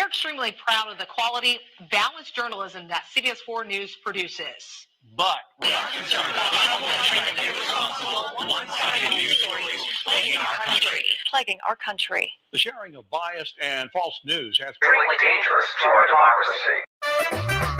are extremely proud of the quality, balanced journalism that CBS 4 News produces. But we are concerned about irresponsible, one-sided news stories plaguing our country. The sharing of biased and false news has extremely dangerous to our democracy.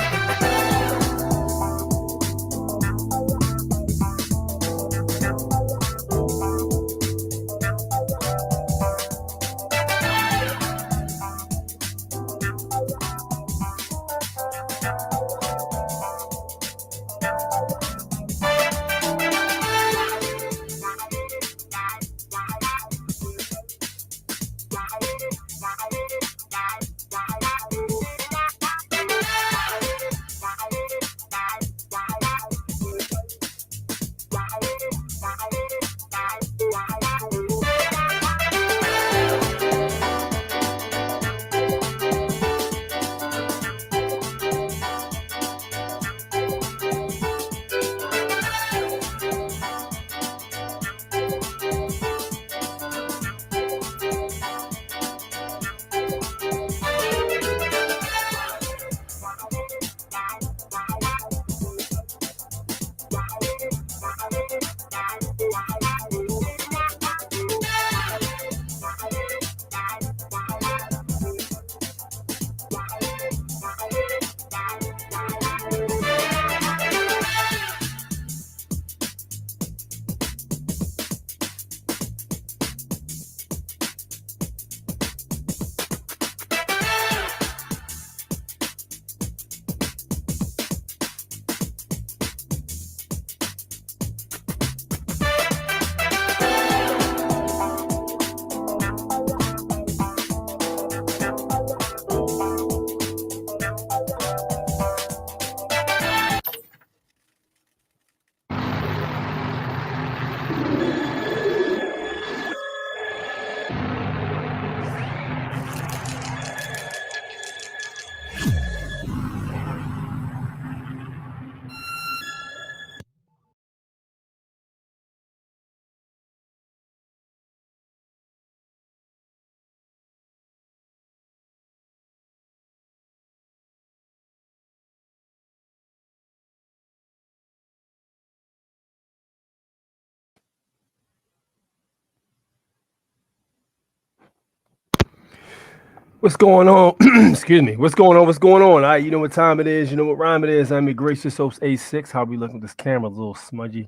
What's going on? Excuse me. What's going on? What's going on? All right, you know what time it is. You know what rhyme it is. I'm your gracious host A6. How we looking at this camera? A little smudgy.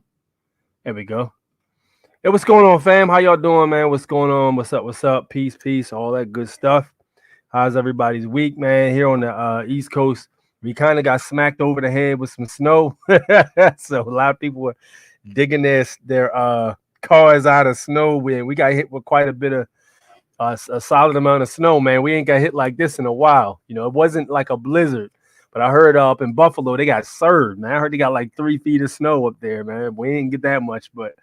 There we go. Hey, what's going on, fam? How y'all doing, man? What's going on? What's up? What's up? Peace, peace, all that good stuff. How's everybody's week, man? Here on the East Coast, we kind of got smacked over the head with some snow. So a lot of people were digging their cars out of snow. We got hit with quite a bit of a solid amount of snow, man. We ain't got hit like this in a while. You know, it wasn't like a blizzard, but I heard up in Buffalo they got served, man. I heard they got like 3 feet of snow up there, man. We didn't get that much, but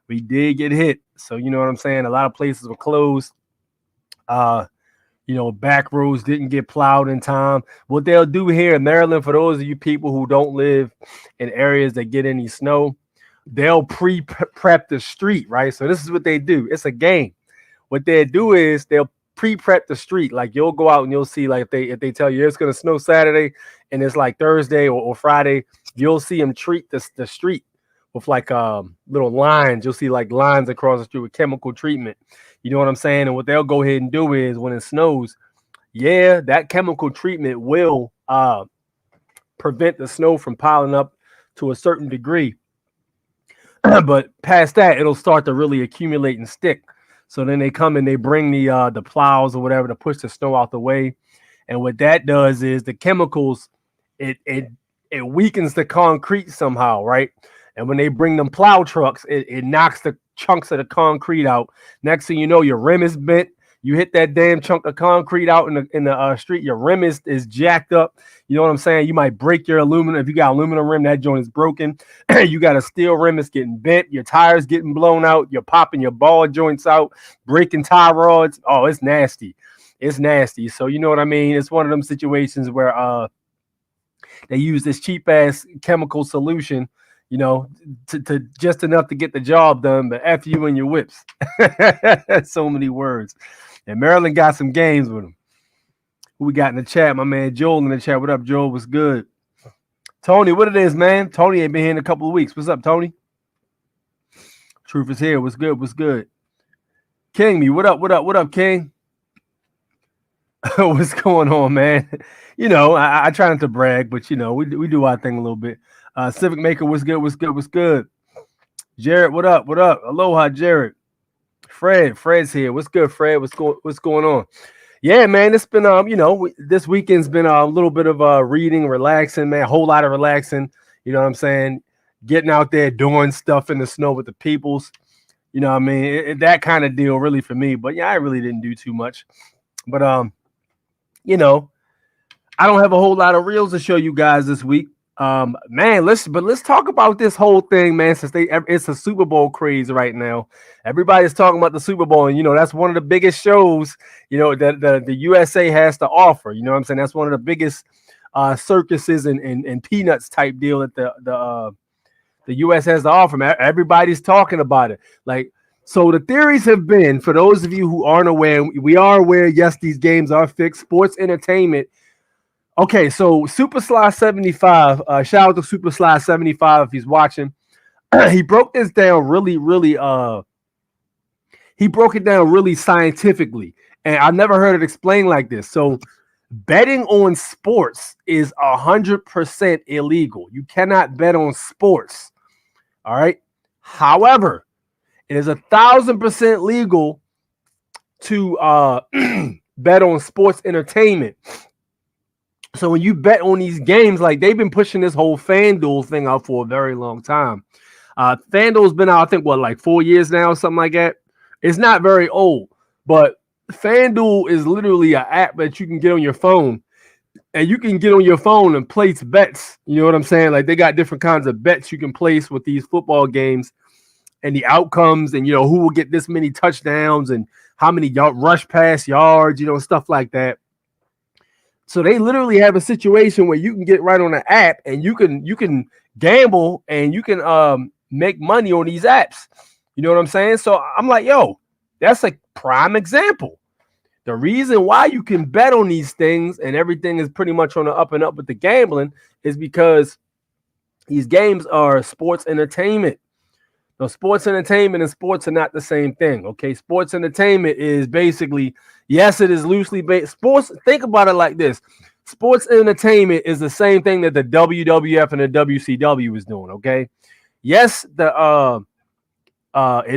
we did get hit. So you know what I'm saying? A lot of places were closed. You know, back roads didn't get plowed in time. What they'll do here in Maryland, for those of you people who don't live in areas that get any snow, they'll pre-prep the street, right? So this is what they do. It's a game. What they do is they'll pre-prep the street. Like you'll go out and you'll see, like if they tell you it's gonna snow Saturday and it's like Thursday or Friday, you'll see them treat the street with like little lines. You'll see like lines across the street with chemical treatment. You know what I'm saying? And what they'll go ahead and do is when it snows, yeah, that chemical treatment will prevent the snow from piling up to a certain degree. But past that, it'll start to really accumulate and stick. So then they come and they bring the plows or whatever to push the snow out the way. And what that does is the chemicals, it weakens the concrete somehow, right? And when they bring them plow trucks, it knocks the chunks of the concrete out. Next thing you know, your rim is bent. You hit that damn chunk of concrete out in the street, your rim is jacked up. You know what I'm saying? You might break your aluminum. If you got aluminum rim, that joint is broken. You got a steel rim, it's getting bent. Your tires getting blown out. You're popping your ball joints out, breaking tie rods. Oh, it's nasty. It's nasty. So you know what I mean? It's one of them situations where they use this cheap ass chemical solution, you know, to just enough to get the job done, but F you and your whips. So many words. And Maryland got some games with them. Who we got in the chat? My man Joel in the chat. What up, Joel? What's good? Tony, what it is, man? Tony ain't been here in a couple of weeks. What's up, Tony? Truth is here. What's good? What's good? King, me. What up? What up? What up, King? What's going on, man? You know, I try not to brag, but you know, we do our thing a little bit. Civic Maker, what's good? What's good? What's good? Jared, what up? What up? Aloha, Jared. Fred's here. What's good, Fred? What's going on? Yeah, man, it's been you know, this weekend's been a little bit of reading, relaxing, man, a whole lot of relaxing. You know what I'm saying? Getting out there, doing stuff in the snow with the peoples. You know what I mean? That kind of deal really for me. But yeah, I really didn't do too much. But you know, I don't have a whole lot of reels to show you guys this week. Man, let's talk about this whole thing, man, since it's a Super Bowl craze right now. Everybody's talking about the Super Bowl, and you know, that's one of the biggest shows, you know, that the USA has to offer. You know what I'm saying? That's one of the biggest circuses and peanuts type deal that the US has to offer. Man. Everybody's talking about it. Like, so the theories have been, for those of you who aren't aware, we are aware, yes, these games are fixed. Sports entertainment. Okay, so Super Sly 75, shout out to Super Sly 75 if he's watching. He broke this down really scientifically, and I've never heard it explained like this. So betting on sports is 100% illegal. You cannot bet on sports. All right. However, it is 1,000% legal to bet on sports entertainment. So when you bet on these games, like they've been pushing this whole FanDuel thing out for a very long time. FanDuel's been out, I think, what, like 4 years now, something like that. It's not very old, but FanDuel is literally an app that you can get on your phone, and you can get on your phone and place bets. You know what I'm saying? Like they got different kinds of bets you can place with these football games and the outcomes, and you know who will get this many touchdowns and how many rush pass yards, you know, stuff like that. So they literally have a situation where you can get right on the app and you can gamble and you can make money on these apps. You know what I'm saying? So I'm like, yo, that's a prime example. The reason why you can bet on these things and everything is pretty much on the up and up with the gambling is because these games are sports entertainment. Now, sports entertainment and sports are not the same thing. Okay, sports entertainment is basically, yes, it is loosely based. Sports, think about it like this. Sports entertainment is the same thing that the WWF and the WCW is doing. Okay, yes, it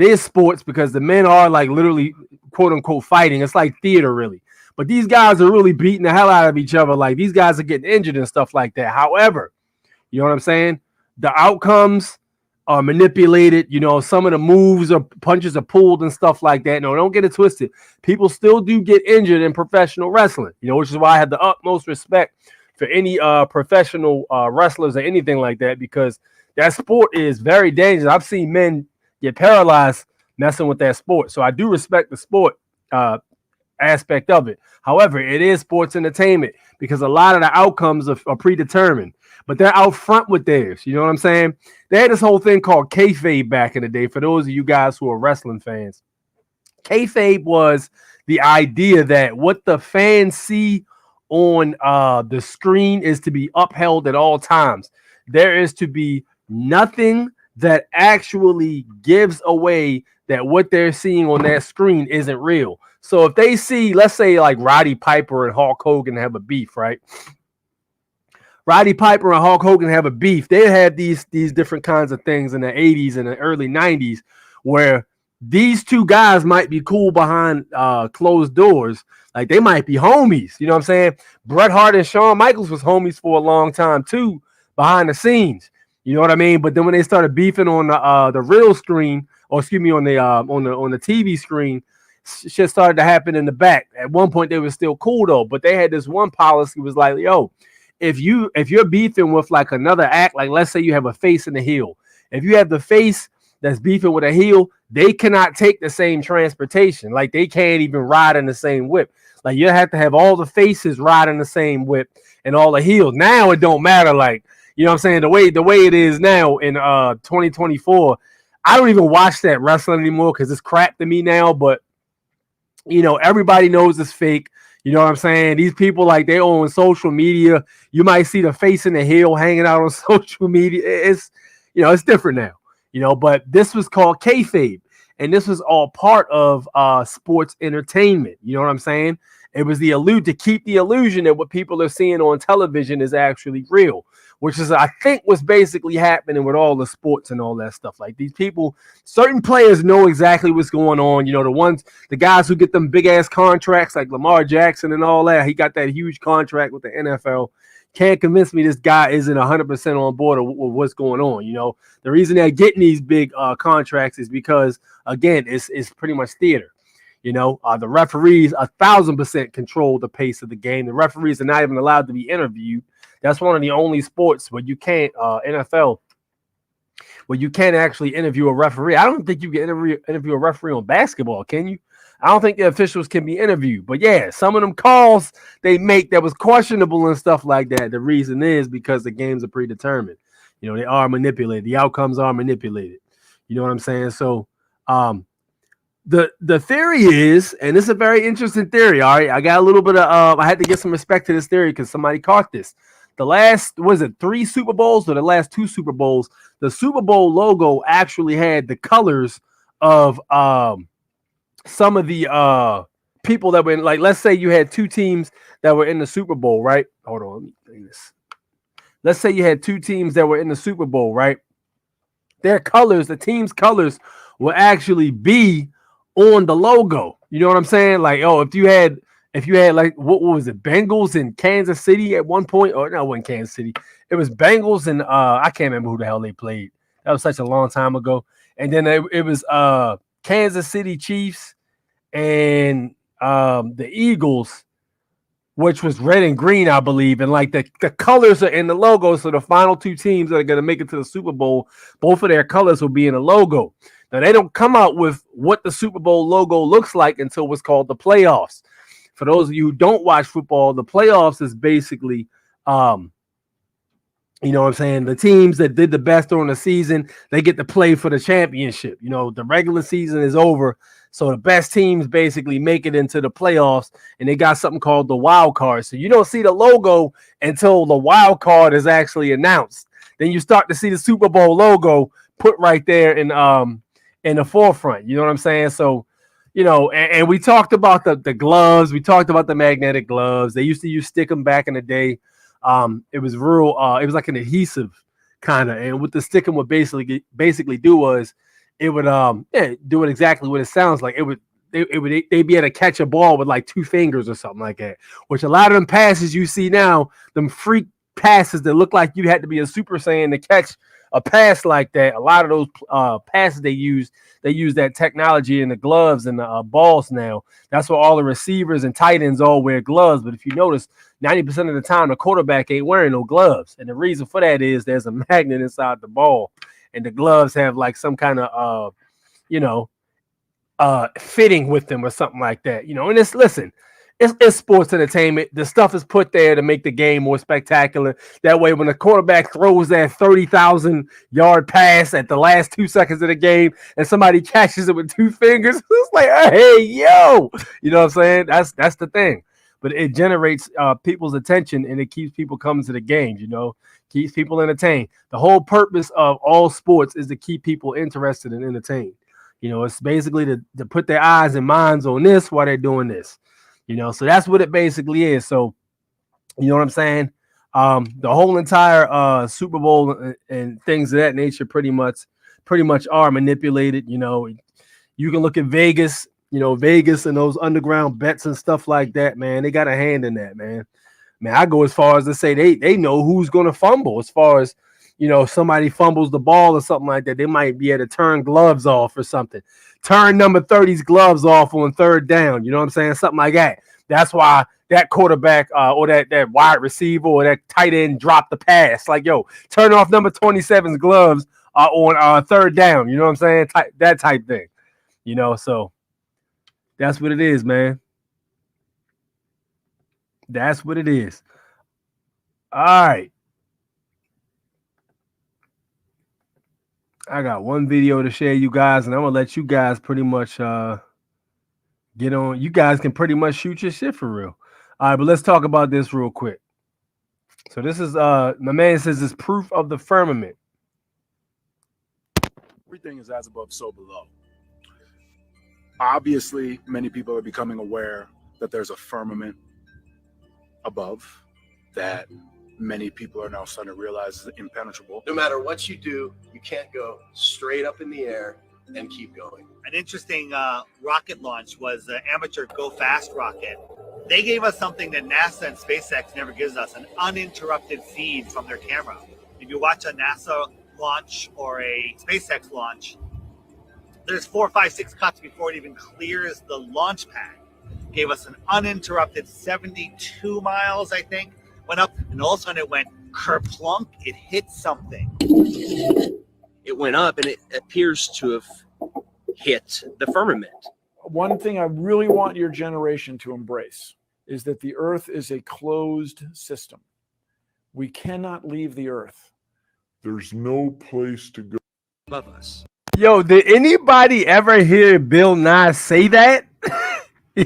is sports because the men are like literally quote unquote fighting. It's like theater, really. But these guys are really beating the hell out of each other. Like these guys are getting injured and stuff like that. However, you know what I'm saying? The outcomes are manipulated. You know, some of the moves or punches are pulled and stuff like that. No, don't get it twisted. People still do get injured in professional wrestling, you know, which is why I have the utmost respect for any professional wrestlers or anything like that, because that sport is very dangerous. I've seen men get paralyzed messing with that sport. So I do respect the sport aspect of it. However, it is sports entertainment because a lot of the outcomes are predetermined, but they're out front with theirs. You know what I'm saying? They had this whole thing called kayfabe back in the day. For those of you guys who are wrestling fans, kayfabe was the idea that what the fans see on the screen is to be upheld at all times. There is to be nothing that actually gives away that what they're seeing on that screen isn't real. So if they see, let's say like Roddy Piper and Hulk Hogan have a beef, right? Roddy Piper and Hulk Hogan have a beef. They had these different kinds of things in the 80s and the early 90s where these two guys might be cool behind closed doors. Like they might be homies. You know what I'm saying? Bret Hart and Shawn Michaels was homies for a long time too, behind the scenes. You know what I mean? But then when they started beefing on the real screen, or excuse me, on the TV screen, shit started to happen in the back. At one point, they were still cool though, but they had this one policy was like, yo, if you're beefing with like another act, like let's say you have a face and a heel, if you have the face that's beefing with a heel, they cannot take the same transportation. Like they can't even ride in the same whip. Like you have to have all the faces ride in the same whip and all the heels. Now it don't matter. Like, you know what I'm saying? The way it is now in 2024, I don't even watch that wrestling anymore because it's crap to me now. But you know, everybody knows it's fake. You know what I'm saying? These people, like, they own social media. You might see the face in the hill hanging out on social media. It's, it's different now, but this was called kayfabe. And this was all part of sports entertainment. You know what I'm saying? It was to keep the illusion that what people are seeing on television is actually real, which is, I think, what's basically happening with all the sports and all that stuff. Like, these people, certain players know exactly what's going on. The guys who get them big ass contracts like Lamar Jackson and all that. He got that huge contract with the NFL. Can't convince me this guy isn't 100% on board with what's going on. The reason they're getting these big contracts is because, again, it's pretty much theater. The referees 1,000% control the pace of the game. The referees are not even allowed to be interviewed. That's one of the only sports where you can't, NFL, where you can't actually interview a referee. I don't think you can interview a referee on basketball, can you? I don't think the officials can be interviewed. But yeah, some of them calls they make that was questionable and stuff like that. The reason is because the games are predetermined. They are manipulated. The outcomes are manipulated. You know what I'm saying? So, the theory is, and this is a very interesting theory. All right, I got a little bit of I had to give some respect to this theory because somebody caught this. The last, was it 3 Super Bowls or the last 2 Super Bowls? The Super Bowl logo actually had the colors of some of the people that were in, like, let's say you had 2 teams that were in the Super Bowl, right? Hold on, let me do this. Let's say you had 2 teams that were in the Super Bowl, right? Their colors, the team's colors, will actually be on the logo. You know what I'm saying? Like, if you had like, what was it, Bengals in Kansas City at one point, or no, it wasn't Kansas City. It was Bengals and I can't remember who the hell they played. That was such a long time ago. And then it was Kansas City Chiefs and the Eagles, which was red and green, I believe. And like the colors are in the logo. So the final 2 teams that are going to make it to the Super Bowl, both of their colors will be in the logo. Now, they don't come out with what the Super Bowl logo looks like until what's called the playoffs. For those of you who don't watch football, the playoffs is basically, you know what I'm saying, the teams that did the best during the season, they get to play for the championship. The regular season is over, so the best teams basically make it into the playoffs, and they got something called the wild card. So you don't see the logo until the wild card is actually announced. Then you start to see the Super Bowl logo put right there in the forefront. You know what I'm saying? So, and we talked about the gloves. We talked about the magnetic gloves. They used to use stickum back in the day. It was real. It was like an adhesive kind of, and what the stickum would basically do was it would do it exactly what it sounds like. They'd be able to catch a ball with like 2 fingers or something like that. Which a lot of them passes you see now, them freak passes that look like you had to be a Super Saiyan to catch a pass like that. A lot of those passes they use that technology in the gloves and the balls now. That's why all the receivers and tight ends all wear gloves. But if you notice, 90% of the time, the quarterback ain't wearing no gloves. And the reason for that is there's a magnet inside the ball. And the gloves have like some kind of, fitting with them or something like that. And it's sports entertainment. The stuff is put there to make the game more spectacular. That way, when the quarterback throws that 30,000-yard pass at the last 2 seconds of the game and somebody catches it with 2 fingers, it's like, hey, yo. You know what I'm saying? That's the thing. But it generates people's attention, and it keeps people coming to the games, keeps people entertained. The whole purpose of all sports is to keep people interested and entertained. It's basically to put their eyes and minds on this while they're doing this. So that's what it basically is. So, you know what I'm saying? The whole entire Super Bowl and things of that nature pretty much are manipulated. You can look at Vegas, Vegas and those underground bets and stuff like that, man. They got a hand in that, man. Man, I go as far as to say they know who's going to fumble. As far as, somebody fumbles the ball or something like that, they might be able to turn gloves off or something. Turn number 30's gloves off on 3rd down. You know what I'm saying? Something like that. That's why that quarterback or that wide receiver or that tight end dropped the pass. Like, yo, turn off number 27's gloves on 3rd down. You know what I'm saying? That type thing. So that's what it is, man. That's what it is. All right. I got one video to share you guys, and I'm gonna let you guys pretty much get on. You guys can pretty much shoot your shit for real. All right, but let's talk about this real quick. So this is my man says it's proof of the firmament. Everything is as above, so below. Obviously, many people are becoming aware that there's a firmament above that many people are now starting to realize is impenetrable. No matter what you do, you can't go straight up in the air and keep going. An interesting rocket launch was the amateur Go Fast rocket. They gave us something that NASA and SpaceX never gives us, an uninterrupted feed from their camera. If you watch a NASA launch or a SpaceX launch, there's 4, 5, 6 cuts before it even clears the launch pad. Gave us an uninterrupted 72 miles, I think, went up, and all of a sudden it went kerplunk, it hit something. It went up, and it appears to have hit the firmament. One thing I really want your generation to embrace is that the Earth is a closed system. We cannot leave the Earth. There's no place to go Above us. Yo, did anybody ever hear Bill Nye say that?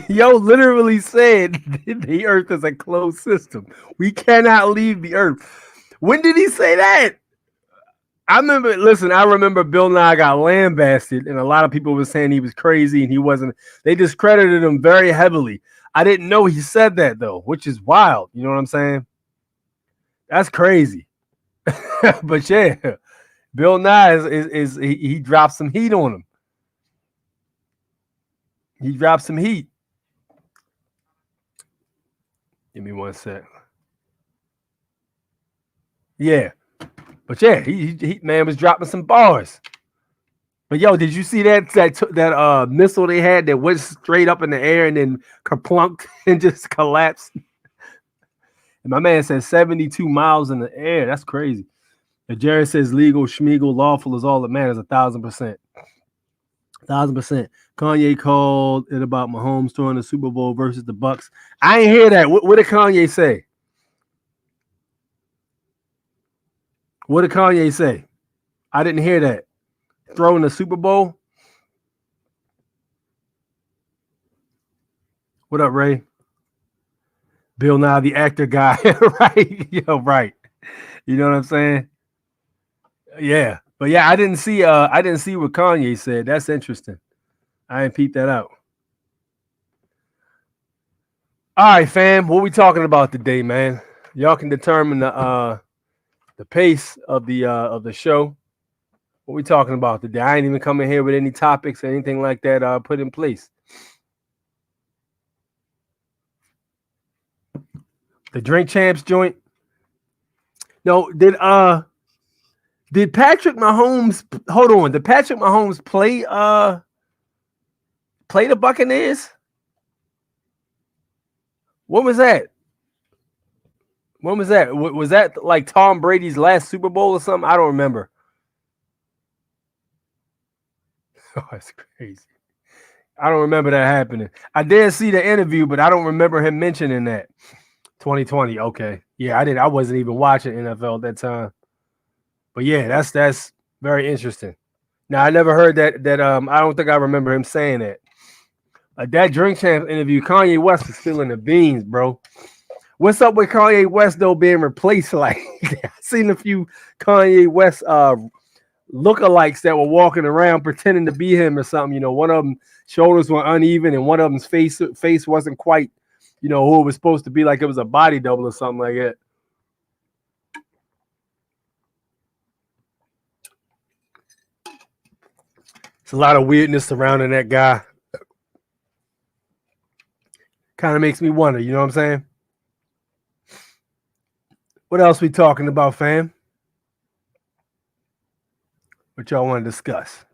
Yo, literally said the Earth is a closed system. We cannot leave the Earth. When did he say that? I remember Bill Nye got lambasted, and a lot of people were saying he was crazy and he wasn't. They discredited him very heavily. I didn't know he said that though, which is wild. You know what I'm saying? That's crazy. But yeah, Bill Nye he dropped some heat on him. He dropped some heat. Give me one sec. Yeah. But yeah, he man was dropping some bars. But yo, did you see that missile they had that went straight up in the air and then kerplunked and just collapsed? And my man said 72 miles in the air. That's crazy. And Jared says legal, schmeagle, lawful is all that matters. 1,000%. 1,000%. Kanye called it about Mahomes throwing the Super Bowl versus the Bucks. I ain't hear that. What did Kanye say? What did Kanye say? I didn't hear that. Throwing the Super Bowl? What up, Ray? Bill Nye, the actor guy. Right? Yo, right. You know what I'm saying? Yeah. But yeah, I didn't see what Kanye said. That's interesting. I didn't peep that out. All right, fam. What we talking about today, man? Y'all can determine the pace of the show. What we talking about today? I ain't even coming here with any topics or anything like that put in place. The Drink Champs joint. No, did Patrick Mahomes hold on? Did Patrick Mahomes play the Buccaneers? When was that? When was that? Was that like Tom Brady's last Super Bowl or something? I don't remember. Oh, that's crazy. I don't remember that happening. I did see the interview, but I don't remember him mentioning that. 2020. Okay. Yeah, I did. I wasn't even watching NFL at that time. But yeah, that's very interesting. Now I never heard that I don't think I remember him saying that. That Drink Champs interview, Kanye West was spilling the beans, bro. What's up with Kanye West though being replaced? Like I seen a few Kanye West lookalikes that were walking around pretending to be him or something. You know, one of them shoulders were uneven and one of them's face wasn't quite, you know, who it was supposed to be, like it was a body double or something like that. It's a lot of weirdness surrounding that guy. Kind of makes me wonder, you know what I'm saying? What else we talking about, fam? What y'all want to discuss?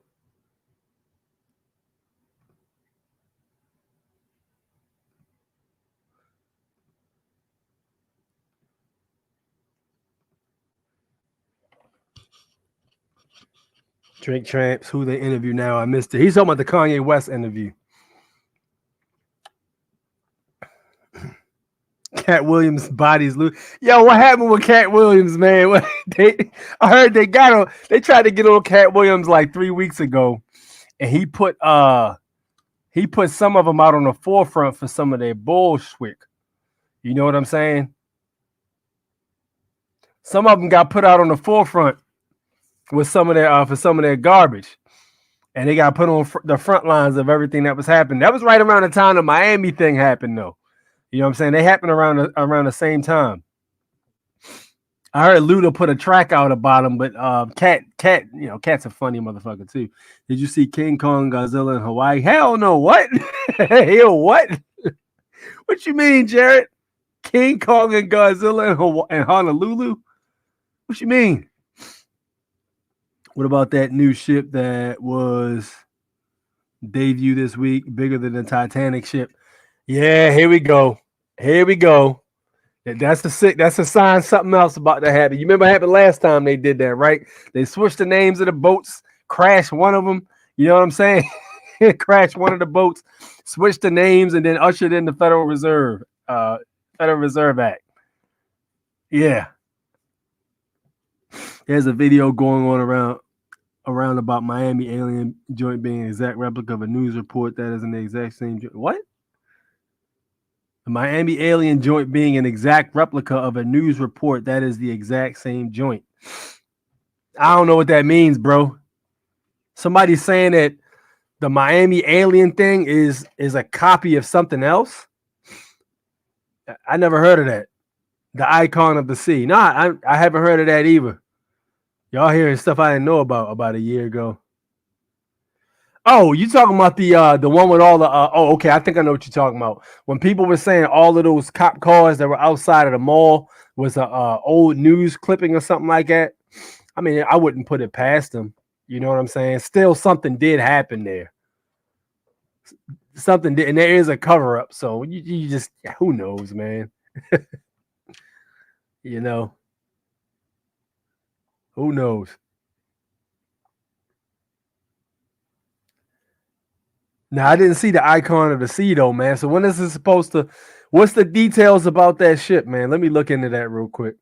Drink Champs, who they interview now? I missed it. He's talking about the Kanye West interview. Cat Williams' body's loose. Yo, what happened with Cat Williams, man? I heard they tried to get on Cat Williams like 3 weeks ago, and he put some of them out on the forefront for some of their bullshit. You know what I'm saying? Some of them got put out on the forefront with some of their for some of their garbage, and they got put on the front lines of everything that was happening. That was right around the time the Miami thing happened, though. You know what I'm saying? They happened around the same time. I heard Luda put a track out about him, but Cat, you know, Cat's a funny motherfucker too. Did you see King Kong Godzilla in Hawaii? Hell no. What? Hell what? What you mean, Jared? King Kong and Godzilla in Honolulu? What you mean? What about that new ship that was debuted this week, bigger than the Titanic ship? Yeah, here we go. Here we go. That's a sign something else about to happen. You remember what happened last time they did that, right? They switched the names of the boats, crashed one of them. You know what I'm saying? Crashed one of the boats, switched the names, and then ushered in the Federal Reserve Act. Yeah. There's a video going on around about Miami alien joint being an exact replica of a news report that is in the exact same joint. What? The Miami alien joint being an exact replica of a news report that is the exact same joint. I don't know what that means, bro. Somebody's saying that the Miami alien thing is a copy of something else. I never heard of that. The icon of the sea. Nah, I haven't heard of that either. Y'all hearing stuff I didn't know about a year ago. Oh, you talking about the one with all the oh, okay, I think I know what you're talking about. When people were saying all of those cop cars that were outside of the mall was a old news clipping or something like that. I mean, I wouldn't put it past them. You know what I'm saying? Still, something did happen there. Something did, and there is a cover up. So you just, who knows, man? You know, who knows? Now, I didn't see the icon of the sea, though, man. So when is it supposed to? What's the details about that ship, man? Let me look into that real quick.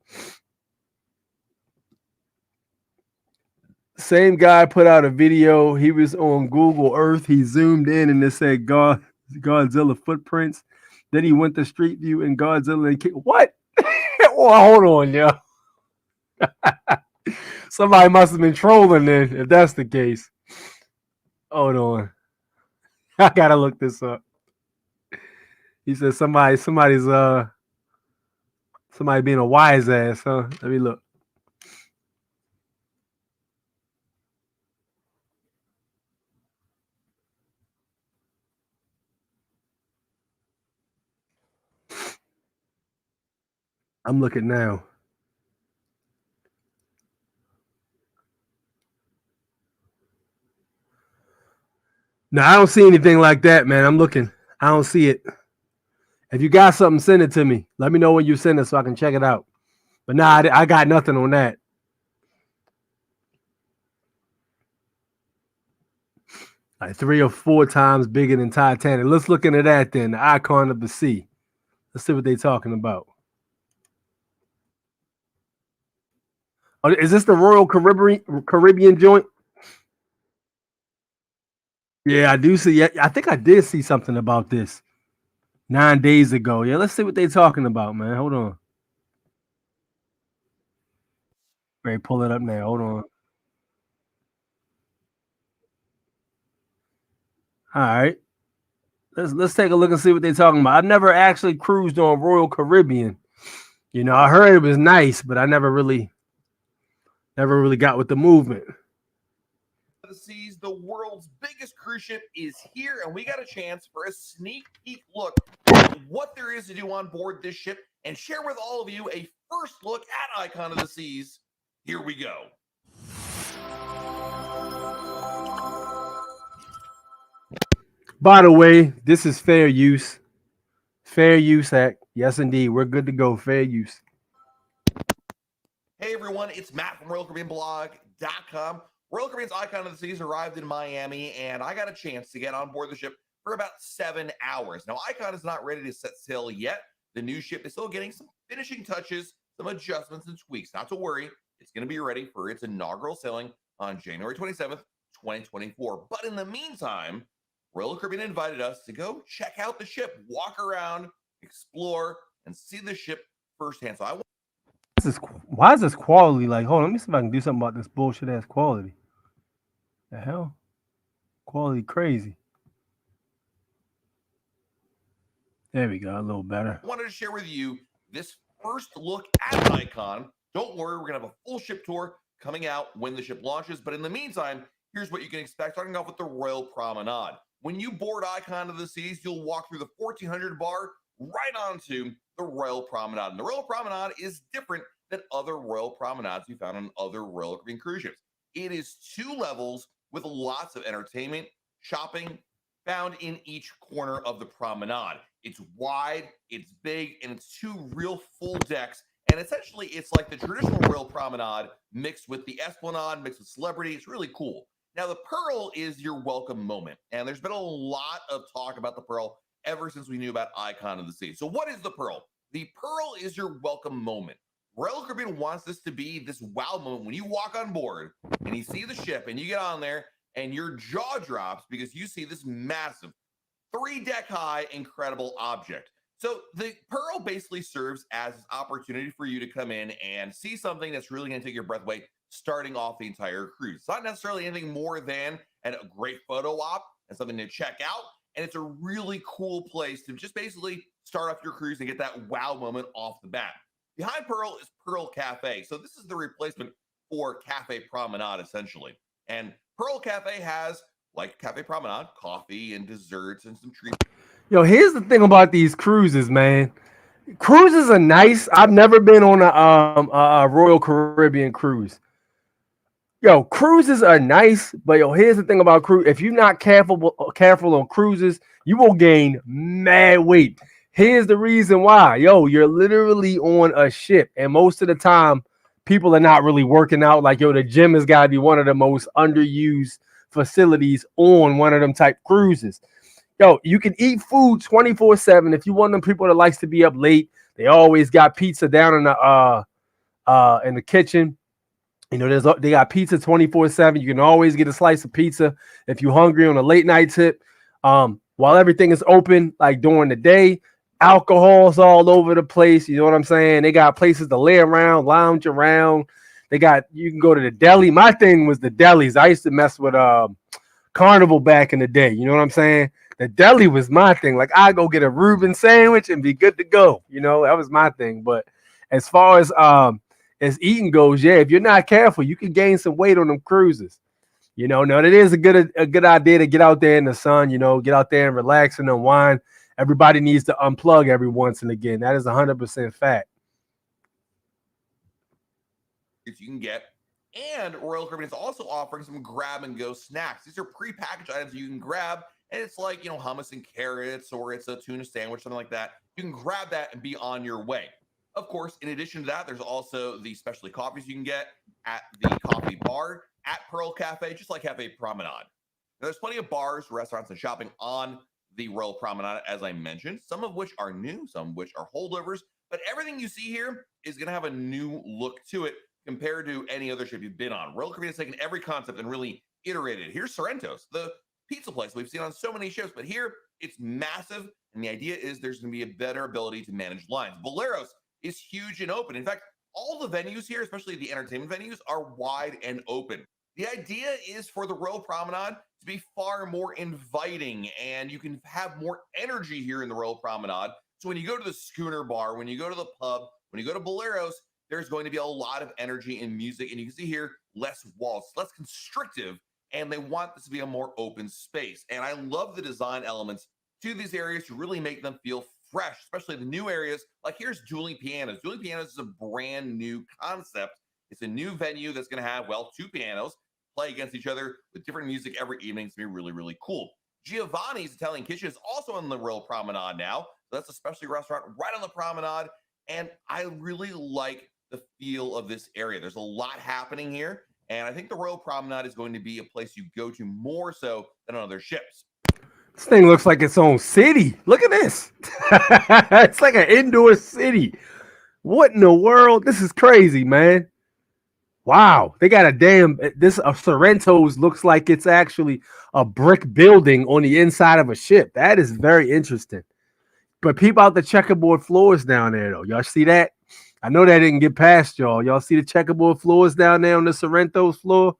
Same guy put out a video. He was on Google Earth. He zoomed in and it said Godzilla footprints. Then he went to Street View and Godzilla and what? Well, hold on, yo. Somebody must have been trolling then, if that's the case. Hold on. I gotta look this up. He said somebody's somebody being a wise ass, huh? Let me look. I'm looking now. No, I don't see anything like that, man. I'm looking. I don't see it. If you got something, send it to me. Let me know when you send it so I can check it out. But nah, I got nothing on that. Like 3 or 4 times bigger than Titanic. Let's look into that then. The icon of the sea. Let's see what they're talking about. Oh, is this the Royal Caribbean joint? Yeah, I do see. I think I did see something about this 9 days ago. Yeah, let's see what they're talking about, man. Hold on. Ready, pull it up now. Hold on. All right. Let's take a look and see what they're talking about. I've never actually cruised on Royal Caribbean. You know, I heard it was nice, but I never really got with the movement. The seas, the world's biggest cruise ship is here, and we got a chance for a sneak peek look at what there is to do on board this ship and share with all of you a first look at Icon of the Seas. Here we go. By the way, this is fair use. Fair use act. Yes, indeed. We're good to go. Fair use. Hey, everyone. It's Matt from RoyalCaribbeanBlog.com. Royal Caribbean's Icon of the Seas arrived in Miami, and I got a chance to get on board the ship for about 7 hours. Now, Icon is not ready to set sail yet. The new ship is still getting some finishing touches, some adjustments and tweaks. Not to worry. It's going to be ready for its inaugural sailing on January 27th, 2024. But in the meantime, Royal Caribbean invited us to go check out the ship, walk around, explore, and see the ship firsthand. So I want Why is this quality like? Hold on, let me see if I can do something about this bullshit ass quality. The hell? Quality crazy. There we go, a little better. wanted to share with you this first look at an icon. Don't worry, we're going to have a full ship tour coming out when the ship launches. But in the meantime, here's what you can expect, starting off with the Royal Promenade. When you board Icon of the Seas, you'll walk through the 1400 bar right onto the Royal Promenade. And the Royal Promenade is different than other Royal Promenades you found on other Royal Caribbean cruise ships. It is 2 levels with lots of entertainment, shopping, found in each corner of the promenade. It's wide, it's big, and it's 2 real full decks. And essentially, it's like the traditional Royal Promenade mixed with the Esplanade, mixed with celebrity. It's really cool. Now, the Pearl is your welcome moment. And there's been a lot of talk about the Pearl ever since we knew about Icon of the Sea. So what is the Pearl? The Pearl is your welcome moment. Royal Caribbean wants this to be this wow moment when you walk on board and you see the ship and you get on there and your jaw drops because you see this massive 3-deck high incredible object. So the Pearl basically serves as an opportunity for you to come in and see something that's really going to take your breath away, starting off the entire cruise. It's not necessarily anything more than a great photo op and something to check out. And it's a really cool place to just basically start off your cruise and get that wow moment off the bat. Behind Pearl is Pearl Cafe. So this is the replacement for Cafe Promenade, essentially. And Pearl Cafe has, like Cafe Promenade, coffee and desserts and some treats. Yo, here's the thing about these cruises, man. Cruises are nice. I've never been on a Royal Caribbean cruise. Yo, cruises are nice, but yo, here's the thing about cruise. If you're not careful on cruises, you will gain mad weight. Here's the reason why. Yo, you're literally on a ship, and most of the time, people are not really working out. Like, yo, the gym has got to be one of the most underused facilities on one of them type cruises. Yo, you can eat food 24/7. If you want them people that likes to be up late, they always got pizza down in the kitchen. You know, they got pizza 24/7. You can always get a slice of pizza if you're hungry on a late night tip. While everything is open, like during the day, alcohol's all over the place. You know what I'm saying? They got places to lay around, lounge around. You can go to the deli. My thing was the delis. I used to mess with Carnival back in the day. You know what I'm saying? The deli was my thing. Like, I go get a Reuben sandwich and be good to go. You know, that was my thing. But as far as eating goes, yeah, if you're not careful, you can gain some weight on them cruises. You know, now it is a good idea to get out there in the sun, you know, get out there and relax and unwind. Everybody needs to unplug every once and again. That is 100% fact. You can get. And Royal Caribbean is also offering some grab and go snacks. These are prepackaged items you can grab, and it's like, you know, hummus and carrots, or it's a tuna sandwich, something like that. You can grab that and be on your way. Of course, in addition to that, there's also the specialty coffees you can get at the coffee bar at Pearl Cafe, just like Cafe Promenade. Now, there's plenty of bars, restaurants, and shopping on the Royal Promenade, as I mentioned, some of which are new, some of which are holdovers, but everything you see here is going to have a new look to it compared to any other ship you've been on. Royal Caribbean has taken every concept and really iterated it. Here's Sorrento's, the pizza place we've seen on so many ships, but here it's massive, and the idea is there's going to be a better ability to manage lines. Valeros is huge and open. In fact, all the venues here, especially the entertainment venues, are wide and open. The idea is for the Royal Promenade to be far more inviting, and you can have more energy here in the Royal Promenade. So when you go to the schooner bar, when you go to the pub, when you go to Boleros, there's going to be a lot of energy and music, and you can see here less walls, less constrictive, and they want this to be a more open space. And I love the design elements to these areas to really make them feel fresh, especially the new areas. Like, here's Dueling Pianos. Dueling Pianos is a brand new concept. It's a new venue that's going to have, well, 2 pianos play against each other with different music every evening. It's going to be really, really cool. Giovanni's Italian Kitchen is also on the Royal Promenade now. So that's a specialty restaurant right on the promenade. And I really like the feel of this area. There's a lot happening here. And I think the Royal Promenade is going to be a place you go to more so than on other ships. This thing looks like its own city. Look at this. It's like an indoor city. What in the world? This is crazy, man. Wow. They got this Sorrento's looks like it's actually a brick building on the inside of a ship. That is very interesting. But peep out the checkerboard floors down there, though. Y'all see that? I know that didn't get past y'all. Y'all see the checkerboard floors down there on the Sorrento's floor?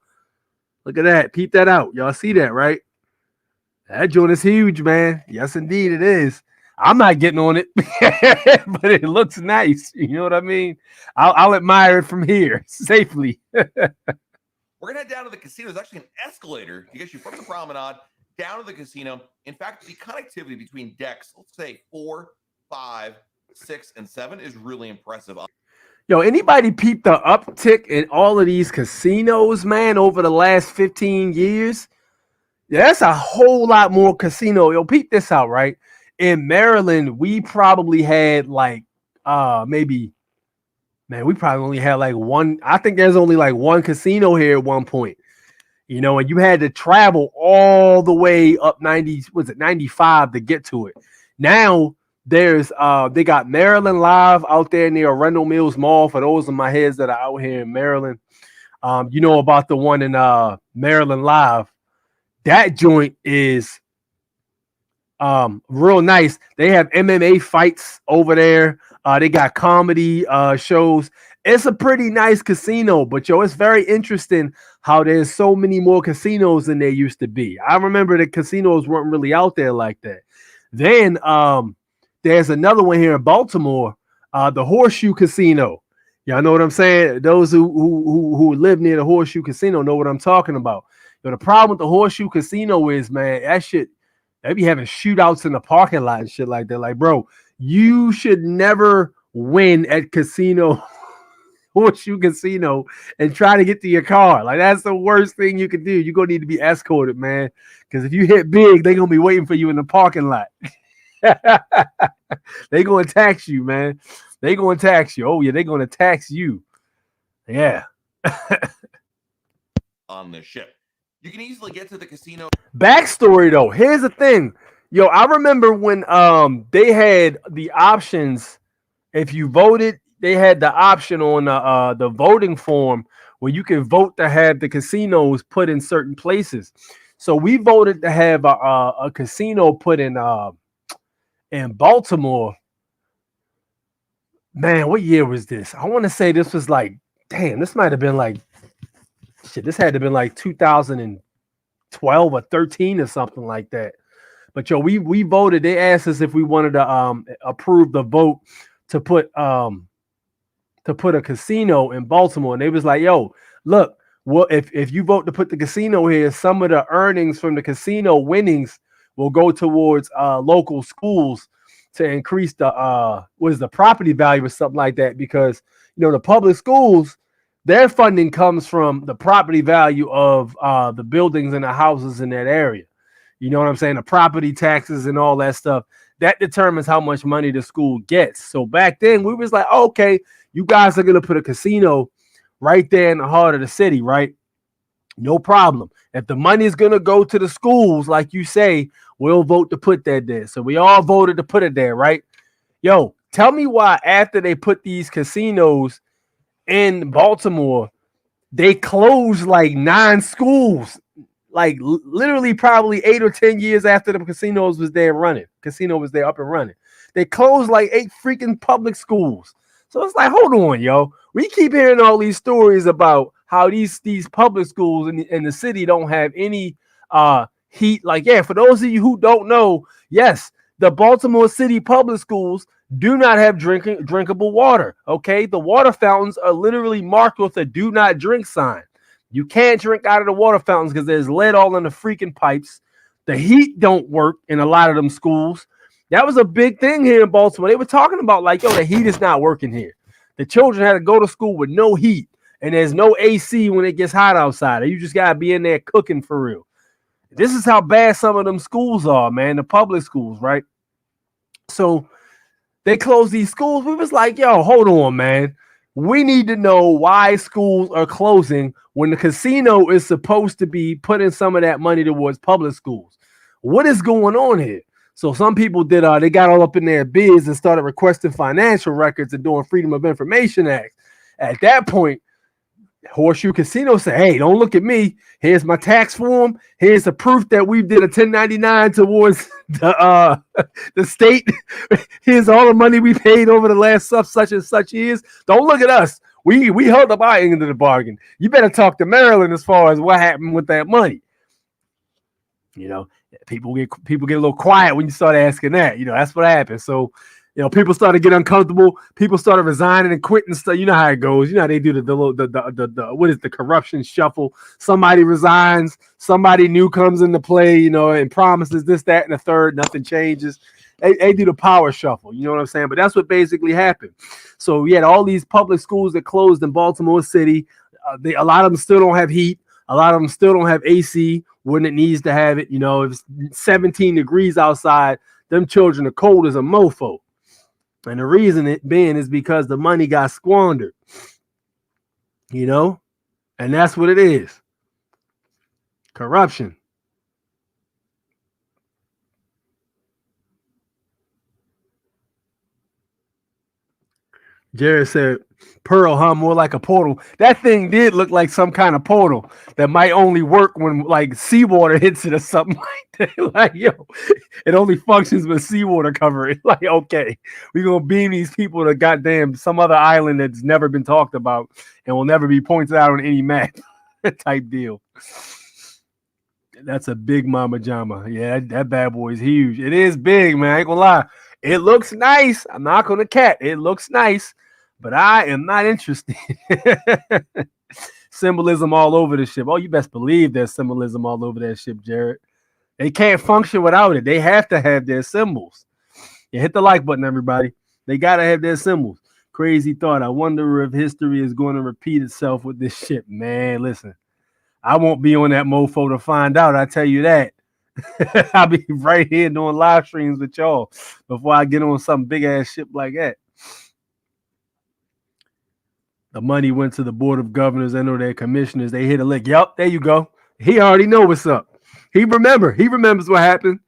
Look at that. Peep that out. Y'all see that, right? That joint is huge, man. Yes, indeed, it is. I'm not getting on it, but it looks nice. You know what I mean? I'll admire it from here safely. We're gonna head down to the casino. There's actually an escalator to get you from the promenade down to the casino. In fact, the connectivity between decks, let's say 4, 5, 6, and 7, is really impressive. Yo, anybody peep the uptick in all of these casinos, man, over the last 15 years? Yeah, that's a whole lot more casino. Yo, peep this out, right? In Maryland, we probably had like we probably only had like one. I think there's only like one casino here at one point. You know, and you had to travel all the way up 95 to get to it. Now there's they got Maryland Live out there near Arundel Mills Mall. For those of my heads that are out here in Maryland, you know about the one in Maryland Live. That joint is real nice. They have MMA fights over there. They got comedy shows. It's a pretty nice casino, but yo, it's very interesting how there's so many more casinos than there used to be. I remember the casinos weren't really out there like that. Then there's another one here in Baltimore, the Horseshoe Casino. Y'all know what I'm saying? Those who live near the Horseshoe Casino know what I'm talking about. But the problem with the Horseshoe Casino is, man, that shit, they be having shootouts in the parking lot and shit like that. Like, bro, you should never win at Horseshoe Casino and try to get to your car. Like, that's the worst thing you can do. You're going to need to be escorted, man. Because if you hit big, they're going to be waiting for you in the parking lot. They're going to tax you, man. They're going to tax you. Oh, yeah, they're going to tax you. Yeah. On the ship. You can easily get to the casino. Backstory, though. Here's the thing. Yo, I remember when they had the options. If you voted, they had the option on the voting form where you can vote to have the casinos put in certain places. So we voted to have a casino put in Baltimore. Man, what year was this? I want to say this was like, damn, this might have been like, shit, this had to have been like 2012 or 13 or something like that. But yo, we voted. They asked us if we wanted to approve the vote to put a casino in Baltimore, and they was like, yo, look, well, if you vote to put the casino here, some of the earnings from the casino winnings will go towards local schools to increase the property value or something like that, because you know the public schools, their funding comes from the property value of the buildings and the houses in that area. You know what I'm saying? The property taxes and all that stuff, that determines how much money the school gets. So back then we was like, oh, okay, you guys are going to put a casino right there in the heart of the city, right? No problem. If the money is going to go to the schools, like you say, we'll vote to put that there. So we all voted to put it there, right? Yo, tell me why after they put these casinos in Baltimore, they closed like 9 schools. Like literally probably 8 or 10 years after the casino was there up and running. They closed like 8 freaking public schools. So it's like, hold on, yo. We keep hearing all these stories about how these public schools in the city don't have any heat. Like, yeah, for those of you who don't know, yes, the Baltimore City public schools do not have drinkable water. Okay, the water fountains are literally marked with a "Do Not Drink" sign. You can't drink out of the water fountains because there's lead all in the freaking pipes. The heat don't work in a lot of them schools. That was a big thing here in Baltimore. They were talking about like, yo, the heat is not working here. The children had to go to school with no heat, and there's no AC when it gets hot outside. You just gotta be in there cooking for real. This is how bad some of them schools are, man. The public schools, right? So they closed these schools. We was like, yo, hold on, man. We need to know why schools are closing when the casino is supposed to be putting some of that money towards public schools. What is going on here? So some people did, they got all up in their bids and started requesting financial records and doing Freedom of Information Act. At that point, Horseshoe Casino said, hey, don't look at me. Here's my tax form. Here's the proof that we did a 1099 towards the state. Here's all the money we paid over the last such and such years. Don't look at us. We held up our end of the bargain. You better talk to Maryland as far as what happened with that money. You know, people get a little quiet when you start asking that. You know, that's what happened. So, you know, people started to get uncomfortable. People started resigning and quitting stuff. You know how it goes. You know how they do the what is the corruption shuffle? Somebody resigns, somebody new comes into play, you know, and promises this, that, and the third. Nothing changes. They do the power shuffle. You know what I'm saying? But that's what basically happened. So we had all these public schools that closed in Baltimore City. A lot of them still don't have heat. A lot of them still don't have AC when it needs to have it. You know, if it's 17 degrees outside, them children are cold as a mofo. And the reason it being is because the money got squandered. You know? And that's what it is. Corruption. Jared said, Pearl, huh? More like a portal. That thing did look like some kind of portal that might only work when like seawater hits it or something like that. Like, yo, it only functions with seawater cover it. Like, okay, we're gonna beam these people to goddamn some other island that's never been talked about and will never be pointed out on any map type deal. That's a big mama jama. Yeah, that bad boy is huge. It is big, man. I ain't gonna lie. It looks nice. I'm not gonna cat. It looks nice, but I am not interested. Symbolism all over the ship. Oh, you best believe there's symbolism all over that ship, Jared. They can't function without it. They have to have their symbols. You hit the like button, everybody. They gotta have their symbols. Crazy thought. I wonder if history is going to repeat itself with this ship. Man, listen. I won't be on that mofo to find out. I tell you that. I'll be right here doing live streams with y'all before I get on some big ass ship like that. The money went to the board of governors. I know their commissioners. They hit a lick. Yup, there you go. He already know what's up. He remembers what happened.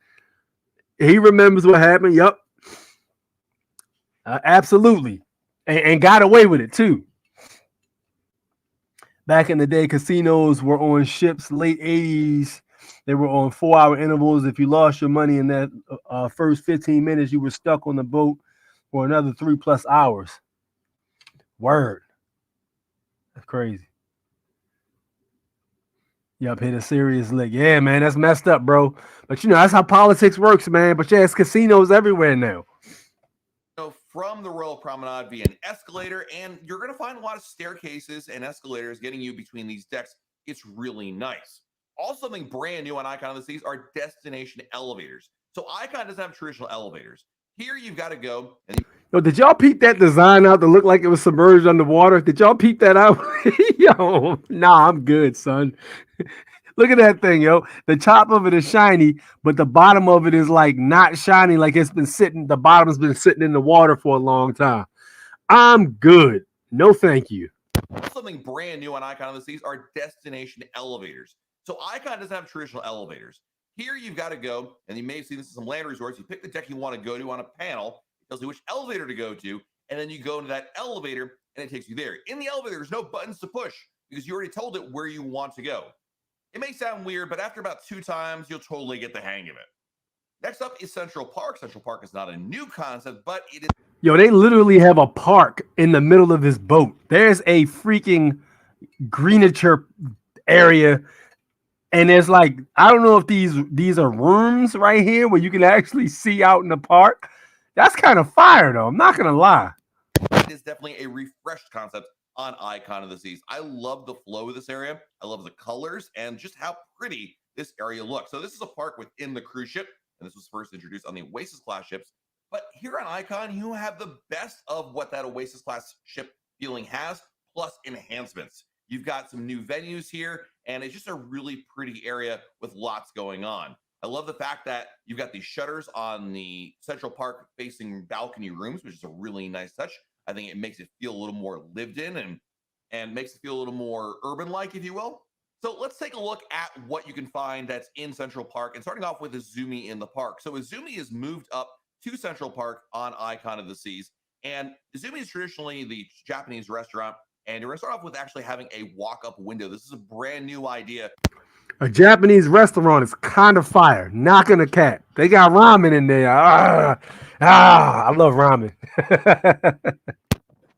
He remembers what happened. Yup. Absolutely. And got away with it too. Back in the day, casinos were on ships, late 80s. They were on 4-hour intervals. If you lost your money in that first 15 minutes, you were stuck on the boat for another 3+ hours. Word. That's crazy. Yup, hit a serious lick. Yeah, man, that's messed up, bro. But, you know, that's how politics works, man. But, yeah, it's casinos everywhere now. From the Royal Promenade via an escalator, and you're going to find a lot of staircases and escalators getting you between these decks. It's really nice. Also, something brand new on Icon of the Seas are destination elevators. So Icon doesn't have traditional elevators. Here you've got to go. And yo, did y'all peep that design out to look like it was submerged underwater? Did y'all peep that out? Yo, nah, I'm good, son. Look at that thing, yo. The top of it is shiny, but the bottom of it is like not shiny, like it's been sitting. The bottom's been sitting in the water for a long time. I'm good. No, thank you. Something brand new on Icon of the Seas are destination elevators. So Icon doesn't have traditional elevators. Here you've got to go, and you may have seen this in some land resorts. You pick the deck you want to go to on a panel. It tells you which elevator to go to, and then you go into that elevator, and it takes you there. In the elevator, there's no buttons to push because you already told it where you want to go. It may sound weird, but after about 2 times, you'll totally get the hang of it. Next up is Central Park. Central Park is not a new concept, but it is. Yo, they literally have a park in the middle of this boat. There's a freaking greenature area, and there's like, I don't know if these are rooms right here where you can actually see out in the park. That's kind of fire, though. I'm not gonna lie. It is definitely a refreshed concept on Icon of the Seas. I love the flow of this area. I love the colors and just how pretty this area looks. So this is a park within the cruise ship, and this was first introduced on the Oasis class ships. But here on Icon, you have the best of what that Oasis class ship feeling has, plus enhancements. You've got some new venues here, and it's just a really pretty area with lots going on. I love the fact that you've got these shutters on the Central Park facing balcony rooms, which is a really nice touch. I think it makes it feel a little more lived in and makes it feel a little more urban-like, if you will. So let's take a look at what you can find that's in Central Park, and starting off with Izumi in the park. So Izumi is moved up to Central Park on Icon of the Seas, and Izumi is traditionally the Japanese restaurant And we're going to start off with actually having a walk-up window. This is a brand new idea. A Japanese restaurant is kind of fire. Knocking a cat. They got ramen in there. I love ramen.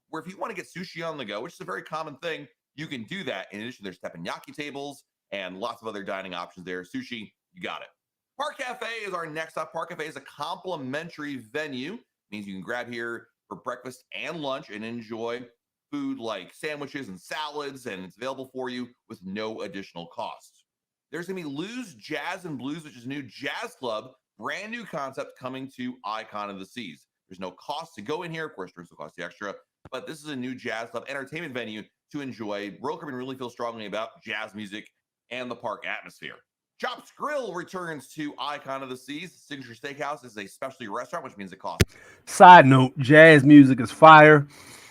Where if you want to get sushi on the go, which is a very common thing, you can do that. In addition, there's teppanyaki tables and lots of other dining options there. Sushi, you got it. Park Cafe is our next up. Park Cafe is a complimentary venue. It means you can grab here for breakfast and lunch and enjoy food like sandwiches and salads, and it's available for you with no additional cost. There's going to be Lou's Jazz and Blues, which is a new jazz club, brand new concept coming to Icon of the Seas. There's no cost to go in here. Of course, drinks will cost you extra, but this is a new jazz club entertainment venue to enjoy. Royal Caribbean really feels strongly about jazz music and the park atmosphere. Chops Grill returns to Icon of the Seas. Signature Steakhouse is a specialty restaurant, which means it costs. Side note, jazz music is fire.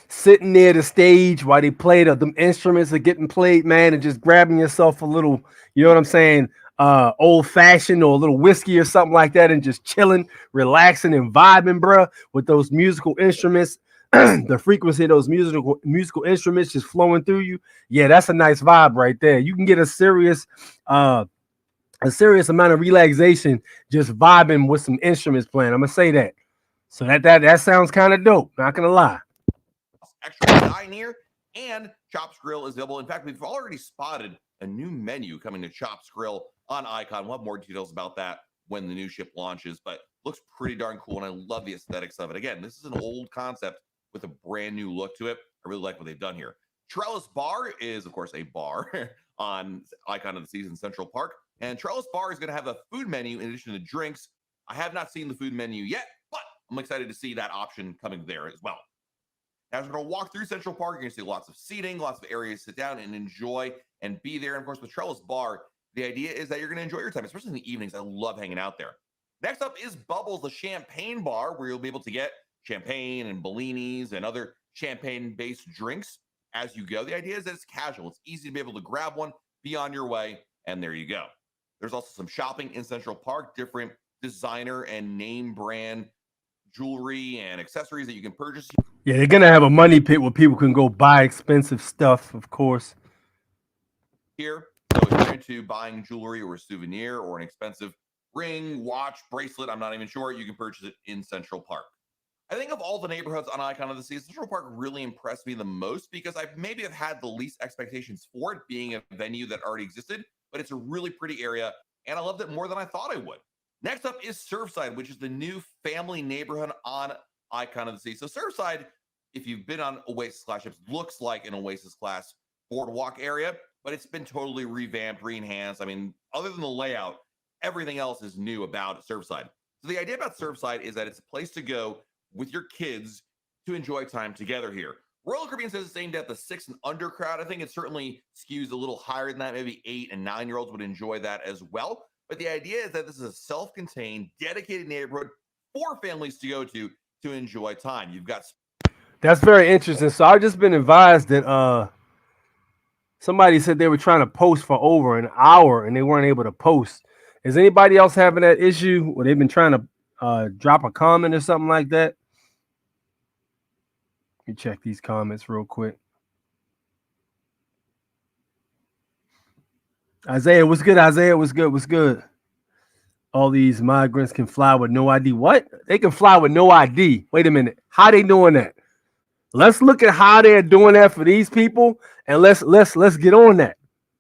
Sitting near the stage while they play them instruments are getting played, man, and just grabbing yourself a little, you know what I'm saying, old fashioned or a little whiskey or something like that, and just chilling, relaxing, and vibing, bruh, with those musical instruments. The frequency of those musical instruments just flowing through you. Yeah, that's a nice vibe right there. You can get a serious amount of relaxation just vibing with some instruments playing. I'm gonna say that. So that sounds kind of dope. Not gonna lie. Extra dine here, and Chops Grill is available. In fact, we've already spotted a new menu coming to Chops Grill on Icon. We'll have more details about that when the new ship launches, but looks pretty darn cool, and I love the aesthetics of it. Again, this is an old concept with a brand new look to it. I really like what they've done here. Trellis Bar is, of course, a bar on Icon of the Seas in Central Park, and Trellis Bar is going to have a food menu in addition to drinks. I have not seen the food menu yet, but I'm excited to see that option coming there as well. As we're going to walk through Central Park, you're going to see lots of seating, lots of areas to sit down and enjoy and be there. And of course, with Trellis Bar, the idea is that you're going to enjoy your time, especially in the evenings. I love hanging out there. Next up is Bubbles, the champagne bar, where you'll be able to get champagne and Bellinis and other champagne-based drinks as you go. The idea is that it's casual. It's easy to be able to grab one, be on your way, and there you go. There's also some shopping in Central Park, different designer and name brand jewelry and accessories that you can purchase. Yeah, they're gonna have a money pit where people can go buy expensive stuff, of course. Here, so if you're into buying jewelry or a souvenir or an expensive ring, watch, bracelet, I'm not even sure, you can purchase it in Central Park. I think of all the neighborhoods on Icon of the Seas, Central Park really impressed me the most because I maybe have had the least expectations for it being a venue that already existed, but it's a really pretty area, and I loved it more than I thought I would. Next up is Surfside, which is the new family neighborhood on Icon of the Sea. So Surfside, if you've been on Oasis class ships, looks like an Oasis class boardwalk area, but it's been totally revamped, re-enhanced. I mean, other than the layout, everything else is new about Surfside. So the idea about Surfside is that it's a place to go with your kids to enjoy time together here. Royal Caribbean says it's aimed at the 6 and under crowd. I think it certainly skews a little higher than that. Maybe 8 and 9-year-olds would enjoy that as well. But the idea is that this is a self-contained, dedicated neighborhood for families to go to enjoy time. You've got... That's very interesting. So I've just been advised that somebody said they were trying to post for over an hour and they weren't able to post. Is anybody else having that issue where they've been trying to drop a comment or something like that? Let me check these comments real quick. Isaiah, what's good? Isaiah, what's good? What's good? All these migrants can fly with no ID. What? They can fly with no ID. Wait a minute. How they doing that? Let's look at how they're doing that for these people, and let's get on that.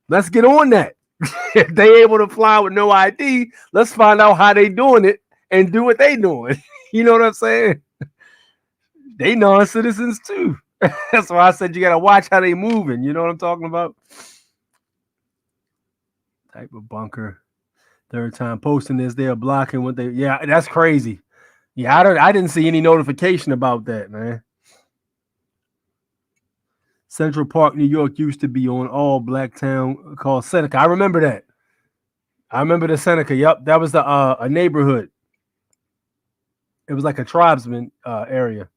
Let's get on that. If they able to fly with no ID, let's find out how they doing it and do what they doing. You know what I'm saying? They non-citizens too. That's why I said you gotta watch how they moving. You know what I'm talking about? Type of bunker. Third time posting this, they're blocking what they. Yeah, that's crazy. Yeah, I didn't see any notification about that, man. Central Park, New York used to be on all black town called Seneca. I remember that. I remember the Seneca. Yep, that was the a neighborhood. It was like a tribesman area.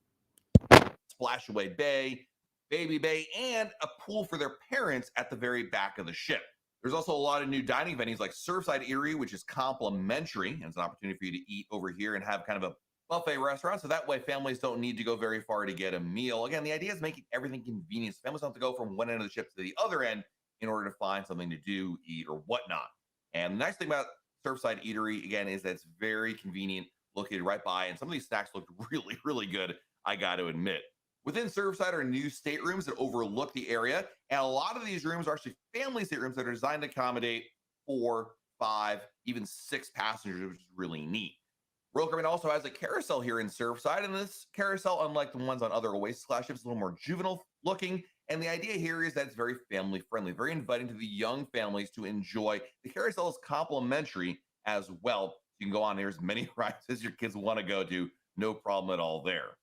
Splashaway Bay, Baby Bay, and a pool for their parents at the very back of the ship. There's also a lot of new dining venues like Surfside Erie, which is complimentary, and it's an opportunity for you to eat over here and have kind of a buffet restaurant, so that way families don't need to go very far to get a meal. Again, the idea is making everything convenient. So families don't have to go from one end of the ship to the other end in order to find something to do, eat, or whatnot. And the nice thing about Surfside Eatery, again, is that it's very convenient, located right by, and some of these snacks look really, really good, I got to admit. Within Surfside are new staterooms that overlook the area, and a lot of these rooms are actually family staterooms that are designed to accommodate 4, 5, even 6 passengers, which is really neat. Royal Caribbean also has a carousel here in Surfside, and this carousel, unlike the ones on other Oasis-class ships, is a little more juvenile looking. And the idea here is that it's very family friendly, very inviting to the young families to enjoy. The carousel is complimentary as well. You can go on here as many rides as your kids want to go to, no problem at all there.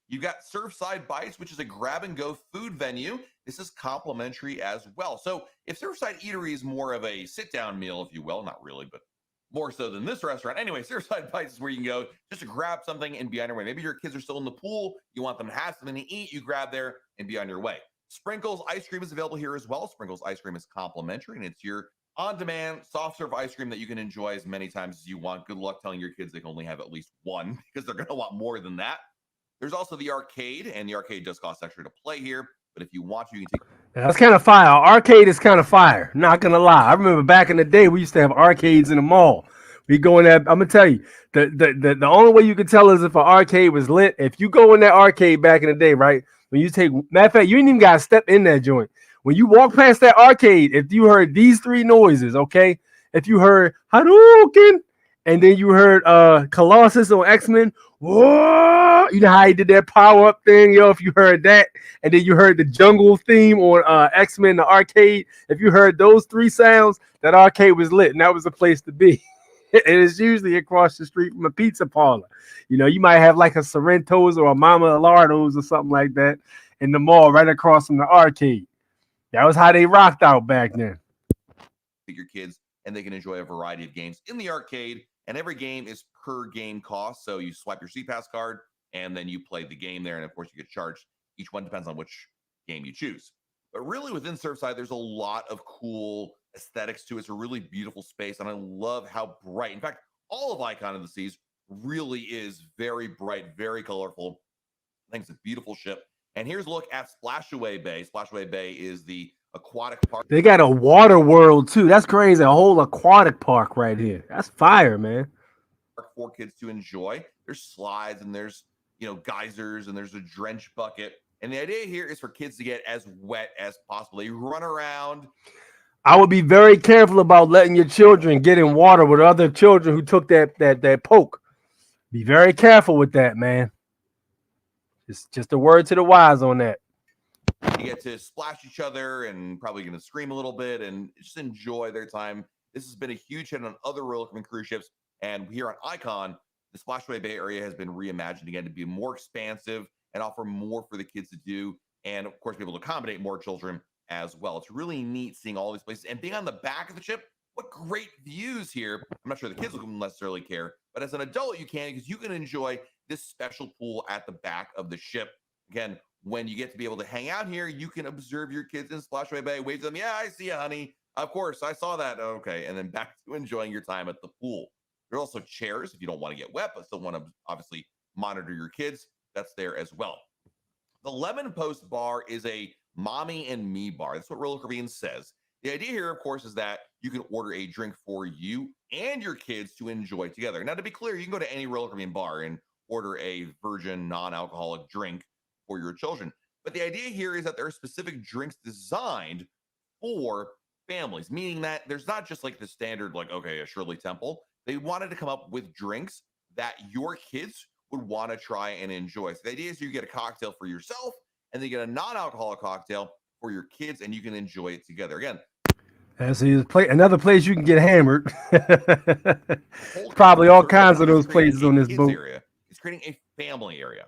You've got Surfside Bites, which is a grab-and-go food venue. This is complimentary as well. So if Surfside Eatery is more of a sit-down meal, if you will, not really, but more so than this restaurant. Anyway, Surfside Bites is where you can go just to grab something and be on your way. Maybe your kids are still in the pool. You want them to have something to eat. You grab there and be on your way. Sprinkles Ice Cream is available here as well. Sprinkles Ice Cream is complimentary, and it's your on-demand soft serve ice cream that you can enjoy as many times as you want. Good luck telling your kids they can only have at least one because they're going to want more than that. There's also the arcade, and the arcade does cost extra to play here. But if you want to, you can take. That's kind of fire. Arcade is kind of fire. Not gonna lie. I remember back in the day we used to have arcades in the mall. We go in there. I'm gonna tell you, the only way you can tell is if an arcade was lit. If you go in that arcade back in the day, right? When you take, matter of fact, you ain't even gotta step in that joint. When you walk past that arcade, if you heard these 3 noises, okay, if you heard Hadouken, and then you heard Colossus on X-Men, whoa, you know how he did that power-up thing, yo, if you heard that, and then you heard the jungle theme on X-Men, the arcade, if you heard those 3 sounds, that arcade was lit, and that was the place to be. It is usually across the street from a pizza parlor. You know, you might have like a Sorrento's or a Mama Lardo's or something like that in the mall right across from the arcade. That was how they rocked out back then. Your kids, and they can enjoy a variety of games in the arcade, and every game is per game cost. So you swipe your SeaPass card, and then you play the game there, and of course you get charged. Each one depends on which game you choose. But really within Surfside, there's a lot of cool aesthetics to it. It's a really beautiful space, and I love how bright. In fact, all of Icon of the Seas really is very bright, very colorful. I think it's a beautiful ship. And here's a look at Splashaway Bay. Splashaway Bay is the aquatic park. They got a water world too. That's crazy. A whole aquatic park right here. That's fire, man. For kids to enjoy. There's slides and there's, geysers and there's a drench bucket. And the idea here is for kids to get as wet as possible. They run around. I would be very careful about letting your children get in water with other children who took that poke. Be very careful with that, man. It's just a word to the wise on that. You get to splash each other and probably going to scream a little bit and just enjoy their time. This has been a huge hit on other Royal Caribbean cruise ships. And here on Icon, the Splashaway Bay area has been reimagined again to be more expansive and offer more for the kids to do. And of course, be able to accommodate more children as well. It's really neat seeing all these places and being on the back of the ship. What great views here. I'm not sure the kids will necessarily care, but as an adult, you can, because you can enjoy this special pool at the back of the ship. Again, when you get to be able to hang out here, you can observe your kids in Splashaway Bay, wave to them. Yeah, I see you, honey. Of course, I saw that. Okay. And then back to enjoying your time at the pool. There's also chairs if you don't want to get wet, but still want to obviously monitor your kids. That's there as well. The Lemon Post Bar is a mommy and me bar. That's what Royal Caribbean says. The idea here, of course, is that you can order a drink for you and your kids to enjoy together. Now, to be clear, you can go to any Royal Caribbean bar and order a virgin, non-alcoholic drink for your children. But the idea here is that there are specific drinks designed for families, meaning that there's not just like the standard, like, okay, a Shirley Temple. They wanted to come up with drinks that your kids would want to try and enjoy. So the idea is you get a cocktail for yourself and then you get a non-alcoholic cocktail for your kids, and you can enjoy it together. Again, so another place you can get hammered. Probably all kinds of those places on this boat. Area. It's creating a family area.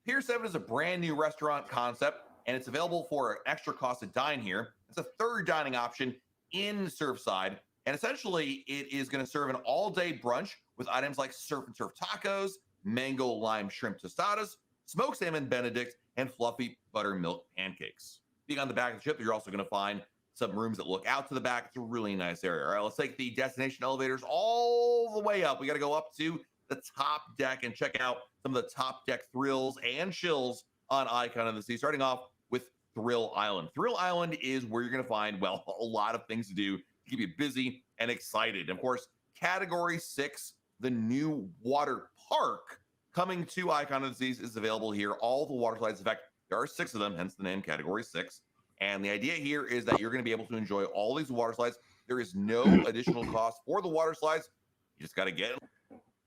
Pier 7 is a brand new restaurant concept, and it's available for an extra cost to dine here. It's a third dining option in Surfside, and essentially it is going to serve an all-day brunch with items like surf and turf tacos, mango lime shrimp tostadas, smoked salmon benedict, and fluffy buttermilk pancakes. Being on the back of the ship, you're also going to find some rooms that look out to the back. It's a really nice area. All right, let's take the destination elevators all the way up. We got to go up to the top deck and check out some of the top deck thrills and chills on Icon of the Sea, starting off with Thrill Island. Thrill Island is where you're going to find, well, a lot of things to do to keep you busy and excited. Of course, Category 6, the new water park coming to Icon of the Seas, is available here. All the water slides, in fact, there are 6 of them, hence the name Category 6. And the idea here is that you're going to be able to enjoy all these water slides. There is no additional cost for the water slides. You just got to get it.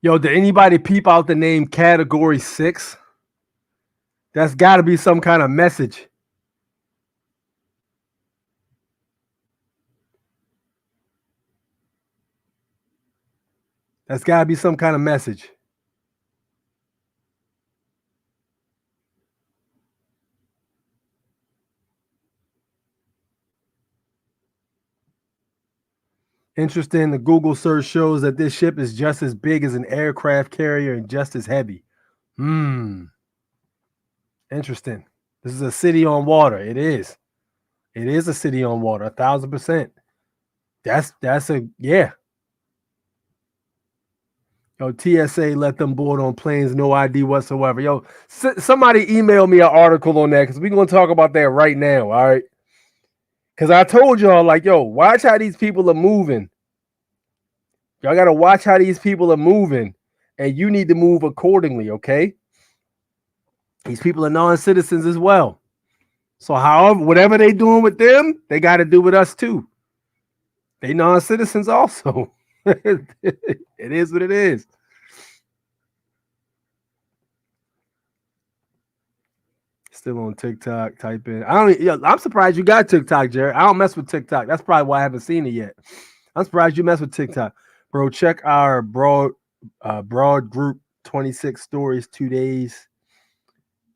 Yo, did anybody peep out the name Category 6? That's got to be some kind of message. That's got to be some kind of message. Interesting. The Google search shows that this ship is just as big as an aircraft carrier and just as heavy. Interesting. This is a city on water. It is. It is a city on water, 1,000%. That's a, yeah. Yo, TSA let them board on planes, no ID whatsoever. Yo, somebody email me an article on that because we're going to talk about that right now, all right? Because I told y'all, like, yo, watch how these people are moving. Y'all got to watch how these people are moving, and you need to move accordingly, okay? These people are non-citizens as well. So however, whatever they doing with them, they got to do with us too. They non-citizens also. It is what it is. Still on TikTok, type in. I'm surprised you got TikTok, Jared. I don't mess with TikTok. That's probably why I haven't seen it yet. I'm surprised you mess with TikTok. Bro, check our broad group 26 stories, 2 days.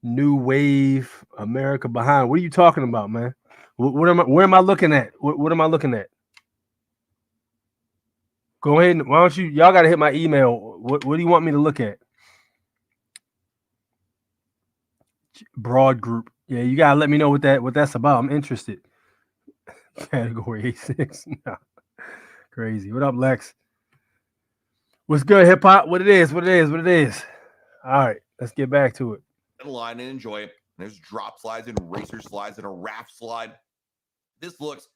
New wave, America behind. What are you talking about, man? Where am I looking at? What am I looking at? Go ahead. Why don't you? Y'all got to hit my email. What do you want me to look at? Broad group. Yeah, you gotta let me know what that's about. I'm interested. Category 86. No. Crazy. What up, Lex? What's good, hip hop? What it is? All right, let's get back to it. Line and enjoy it. There's drop slides and racer slides and a raft slide. This looks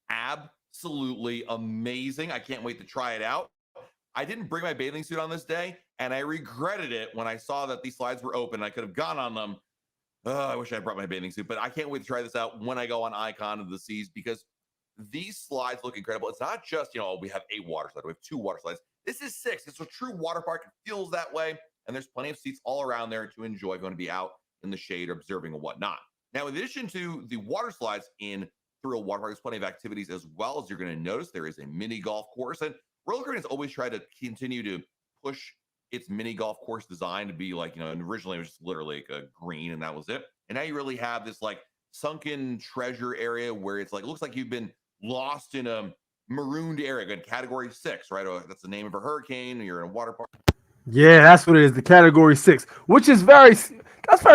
absolutely amazing. I can't wait to try it out. I didn't bring my bathing suit on this day, and I regretted it when I saw that these slides were open. I could have gone on them. I wish I brought my bathing suit, but I can't wait to try this out when I go on Icon of the Seas because these slides look incredible. It's not just, we have a water slide. We have 2 water slides. This is 6. It's a true water park. It feels that way. And there's plenty of seats all around there to enjoy if you want to be out in the shade observing and whatnot. Now, in addition to the water slides in Thrill Water Park, there's plenty of activities as well. As you're going to notice, there is a mini golf course. And Royal Caribbean has always tried to continue to push its mini golf course design to be like, and originally it was just literally like a green and that was it. And now you really have this like sunken treasure area where it's like, it looks like you've been lost in a marooned area. Again, Category 6, right? That's the name of a hurricane. You're in a water park. Yeah, that's what it is. The Category 6, which is very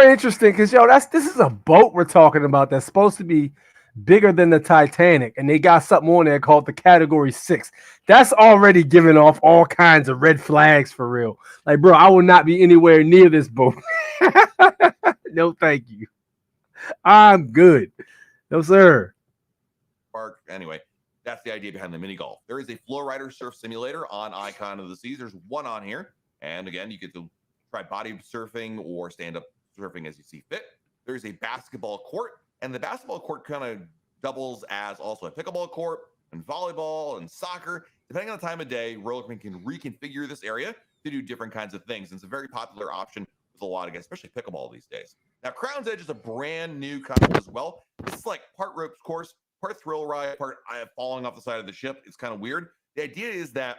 interesting because this is a boat we're talking about that's supposed to be bigger than the Titanic, and they got something on there called the Category 6. That's already giving off all kinds of red flags for real. Like, bro, I will not be anywhere near this boat. No, thank you. I'm good. No, sir. Park. Anyway, that's the idea behind the mini golf. There is a flow rider surf simulator on Icon of the Seas. There's one on here. And again, you get to try body surfing or stand-up surfing as you see fit. There's a basketball court, and the basketball court kind of doubles as also a pickleball court and volleyball and soccer. Depending on the time of day, Royal Caribbean can reconfigure this area to do different kinds of things. And it's a very popular option with a lot of guys, especially pickleball these days. Now, Crown's Edge is a brand new concept as well. This is like part ropes course, part thrill ride, part falling off the side of the ship. It's kind of weird. The idea is that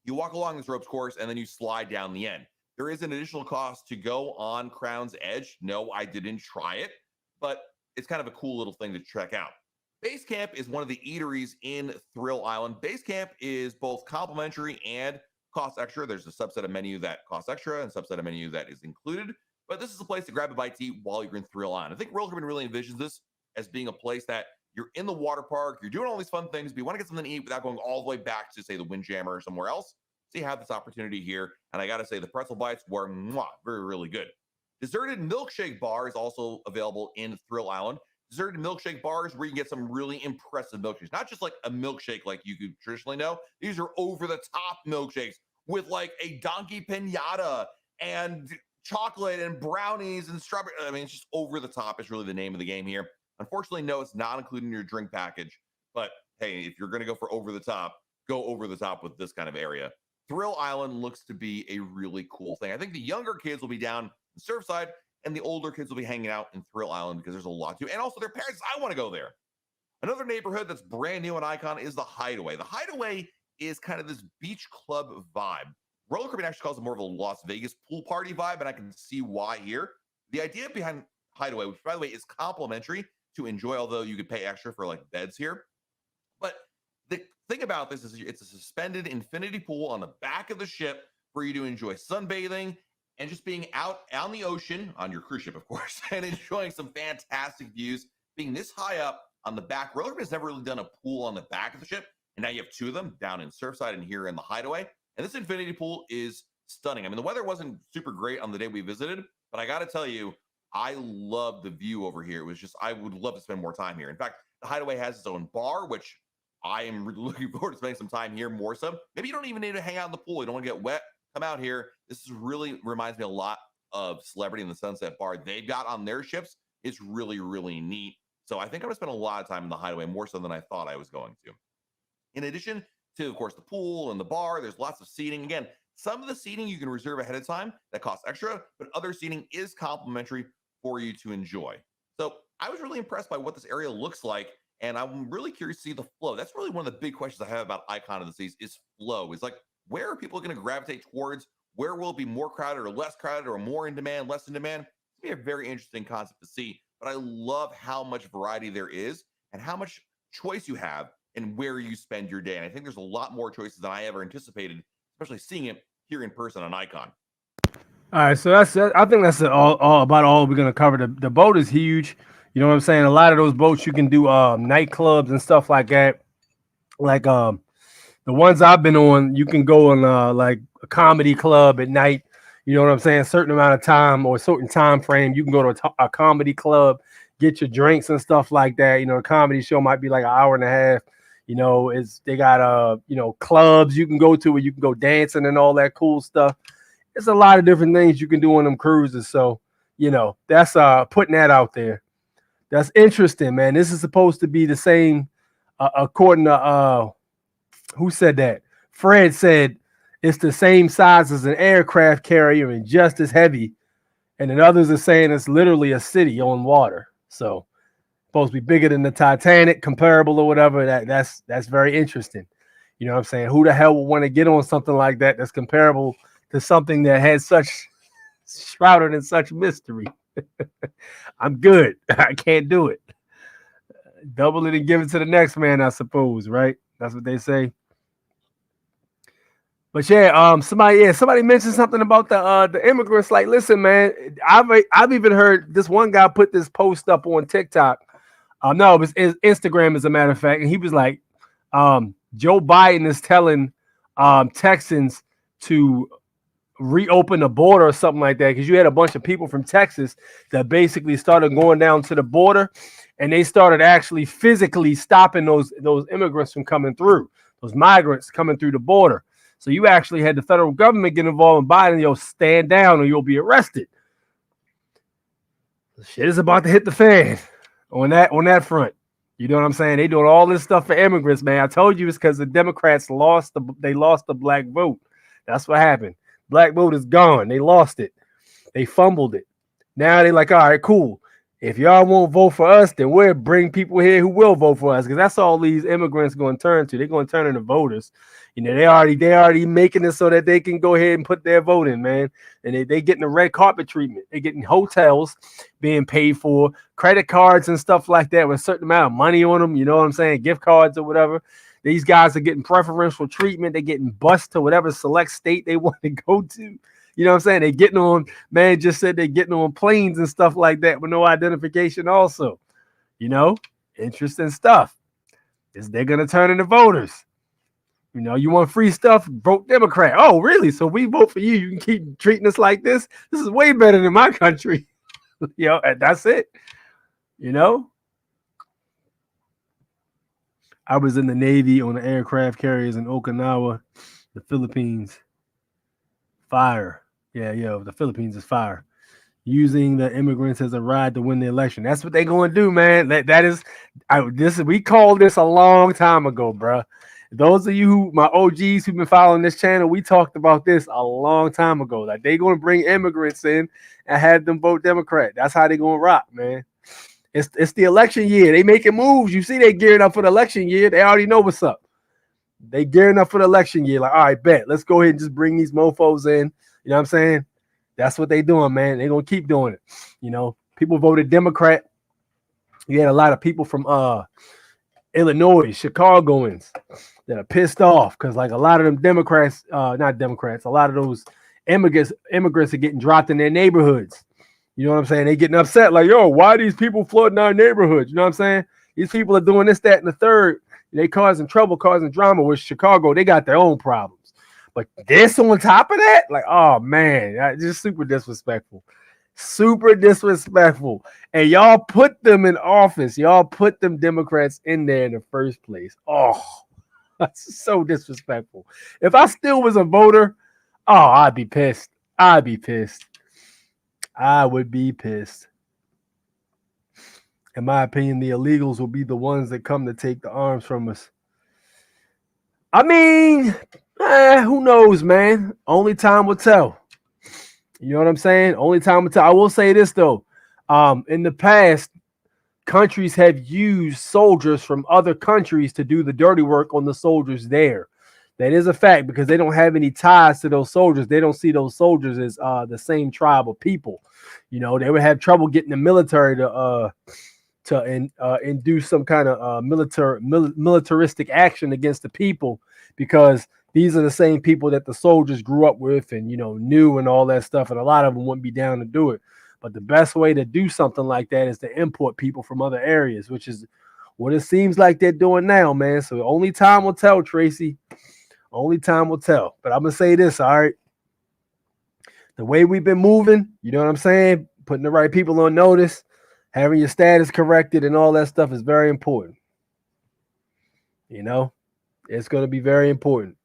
you walk along this ropes course and then you slide down the end. There is an additional cost to go on Crown's Edge. No, I didn't try it, but it's kind of a cool little thing to check out. Base Camp is one of the eateries in Thrill Island. Base Camp is both complimentary and costs extra. There's a subset of menu that costs extra and a subset of menu that is included. But this is a place to grab a bite to eat while you're in Thrill Island. I think Royal Caribbean really envisions this as being a place that you're in the water park, you're doing all these fun things, but you want to get something to eat without going all the way back to, say, the Windjammer or somewhere else. So you have this opportunity here. And I got to say, the pretzel bites were very, really good. Deserted milkshake bar is also available in Thrill Island. Deserted milkshake bars where you can get some really impressive milkshakes. Not just like a milkshake like you could traditionally know. These are over-the-top milkshakes with like a donkey pinata and chocolate and brownies and strawberry. I mean, it's just over the top is really the name of the game here. Unfortunately, no, it's not included in your drink package. But hey, if you're going to go for over the top, go over the top with this kind of area. Thrill Island looks to be a really cool thing. I think the younger kids will be down in Surfside and the older kids will be hanging out in Thrill Island because there's a lot to. And also their parents, I want to go there. Another neighborhood that's brand new on Icon is the Hideaway. The Hideaway is kind of this beach club vibe. Roller Caribbean actually calls it more of a Las Vegas pool party vibe, and I can see why here. The idea behind Hideaway, which by the way is complimentary to enjoy, although you could pay extra for like beds here. But the thing about this is it's a suspended infinity pool on the back of the ship for you to enjoy sunbathing and just being out on the ocean, on your cruise ship, of course, and enjoying some fantastic views. Being this high up on the back, Roller Caribbean has never really done a pool on the back of the ship, and now you have two of them down in Surfside and here in the Hideaway. And this infinity pool is stunning. I mean, the weather wasn't super great on the day we visited, but I got to tell you, I love the view over here. It was just, I would love to spend more time here. In fact, the Hideaway has its own bar, which I am really looking forward to spending some time here more so. Maybe you don't even need to hang out in the pool. You don't want to get wet. Come out here. This is really reminds me a lot of Celebrity in the Sunset Bar they've got on their ships. It's really, really neat. So I think I'm going to spend a lot of time in the Hideaway, more so than I thought I was going to. In addition to, of course, the pool and the bar, there's lots of seating. Again, some of the seating you can reserve ahead of time that costs extra, but other seating is complimentary for you to enjoy. So I was really impressed by what this area looks like, and I'm really curious to see the flow. That's really one of the big questions I have about Icon of the Seas is flow. Is like, where are people going to gravitate towards? Where will it be more crowded or less crowded or more in demand, less in demand? It's going to be a very interesting concept to see, but I love how much variety there is and how much choice you have and where you spend your day. And I think there's a lot more choices than I ever anticipated, especially seeing it here in person on Icon. All right, so I think that's all about all we're gonna cover. The boat is huge. You know what I'm saying? A lot of those boats you can do nightclubs and stuff like that. Like the ones I've been on, you can go on like a comedy club at night. You know what I'm saying? A certain amount of time or a certain time frame, you can go to a comedy club, get your drinks and stuff like that. You know, a comedy show might be like an hour and a half. You know, they got clubs you can go to where you can go dancing and all that cool stuff. It's a lot of different things you can do on them cruises. So, you know, that's putting that out there. That's interesting, man. This is supposed to be the same, according to who said that? Fred said it's the same size as an aircraft carrier and just as heavy. And then others are saying it's literally a city on water. So supposed to be bigger than the Titanic, comparable or whatever. That's very interesting. You know what I'm saying? Who the hell would want to get on something like that that's comparable to something that has such shrouded in such mystery? I'm good. I can't do it. Double it and give it to the next man, I suppose, right? That's what they say. But yeah, somebody mentioned something about the immigrants. Like, listen, man, I've even heard this one guy put this post up on TikTok. No, it was Instagram, as a matter of fact, and he was like, Joe Biden is telling Texans to reopen the border or something like that, because you had a bunch of people from Texas that basically started going down to the border, and they started actually physically stopping those immigrants from coming through, those migrants coming through the border. So you actually had the federal government get involved in Biden, stand down or you'll be arrested. The shit is about to hit the fan on that front. You know what I'm saying? They doing all this stuff for immigrants, man. I told you it's because the Democrats lost the black vote. That's what happened. Black vote is gone. They lost it. They fumbled it. Now they like, all right, cool. If y'all won't vote for us, then we'll bring people here who will vote for us, because that's all these immigrants going to turn to. They're going to turn into voters. You know, they already making it so that they can go ahead and put their vote in, man. And they getting the red carpet treatment. They're getting hotels being paid for, credit cards and stuff like that with a certain amount of money on them. You know what I'm saying? Gift cards or whatever. These guys are getting preferential treatment. They're getting bused to whatever select state they want to go to. You know what I'm saying? They're getting on, man just said they're getting on planes and stuff like that with no identification also. You know, interesting stuff. They're going to turn into voters. You know, you want free stuff, vote Democrat. Oh, really? So we vote for you. You can keep treating us like this. This is way better than my country. You know, and that's it. You know, I was in the Navy on the aircraft carriers in Okinawa, the Philippines. Fire. Yeah, the Philippines is fire. Using the immigrants as a ride to win the election. That's what they're going to do, man. We called this a long time ago, bro. Those of you, my OGs who've been following this channel, we talked about this a long time ago. Like they're going to bring immigrants in and have them vote Democrat. That's how they're going to rock, man. It's the election year. They making moves. You see, they gearing up for the election year. They already know what's up. They gearing up for the election year. Like, all right, bet. Let's go ahead and just bring these mofos in. You know what I'm saying? That's what they doing, man. They're going to keep doing it. You know, people voted Democrat. You had a lot of people from Illinois, Chicagoans that are pissed off because like a lot of them Democrats, not Democrats, a lot of those immigrants are getting dropped in their neighborhoods. You know what I'm saying? They getting upset like, yo, why are these people flooding our neighborhoods? You know what I'm saying? These people are doing this, that, and the third. They causing trouble, causing drama. With Chicago, they got their own problems. But this on top of that, like, oh man, just super disrespectful. Super disrespectful. And y'all put them in office. Y'all put them Democrats in there in the first place. Oh, that's so disrespectful. If I still was a voter, oh, I'd be pissed. I'd be pissed. I would be pissed. In my opinion, the illegals will be the ones that come to take the arms from us. I mean, who knows, man? Only time will tell. You know what I'm saying? Only time will tell. I will say this, though. In the past, countries have used soldiers from other countries to do the dirty work on the soldiers there. That is a fact because they don't have any ties to those soldiers. They don't see those soldiers as the same tribe of people. You know, they would have trouble getting the military to induce some kind of militaristic action against the people because these are the same people that the soldiers grew up with and, you know, knew and all that stuff. And a lot of them wouldn't be down to do it. But the best way to do something like that is to import people from other areas, which is what it seems like they're doing now, man. So only time will tell, Tracy. Only time will tell. But I'm going to say this, all right? The way we've been moving, you know what I'm saying? Putting the right people on notice, having your status corrected and all that stuff is very important. You know, it's going to be very important.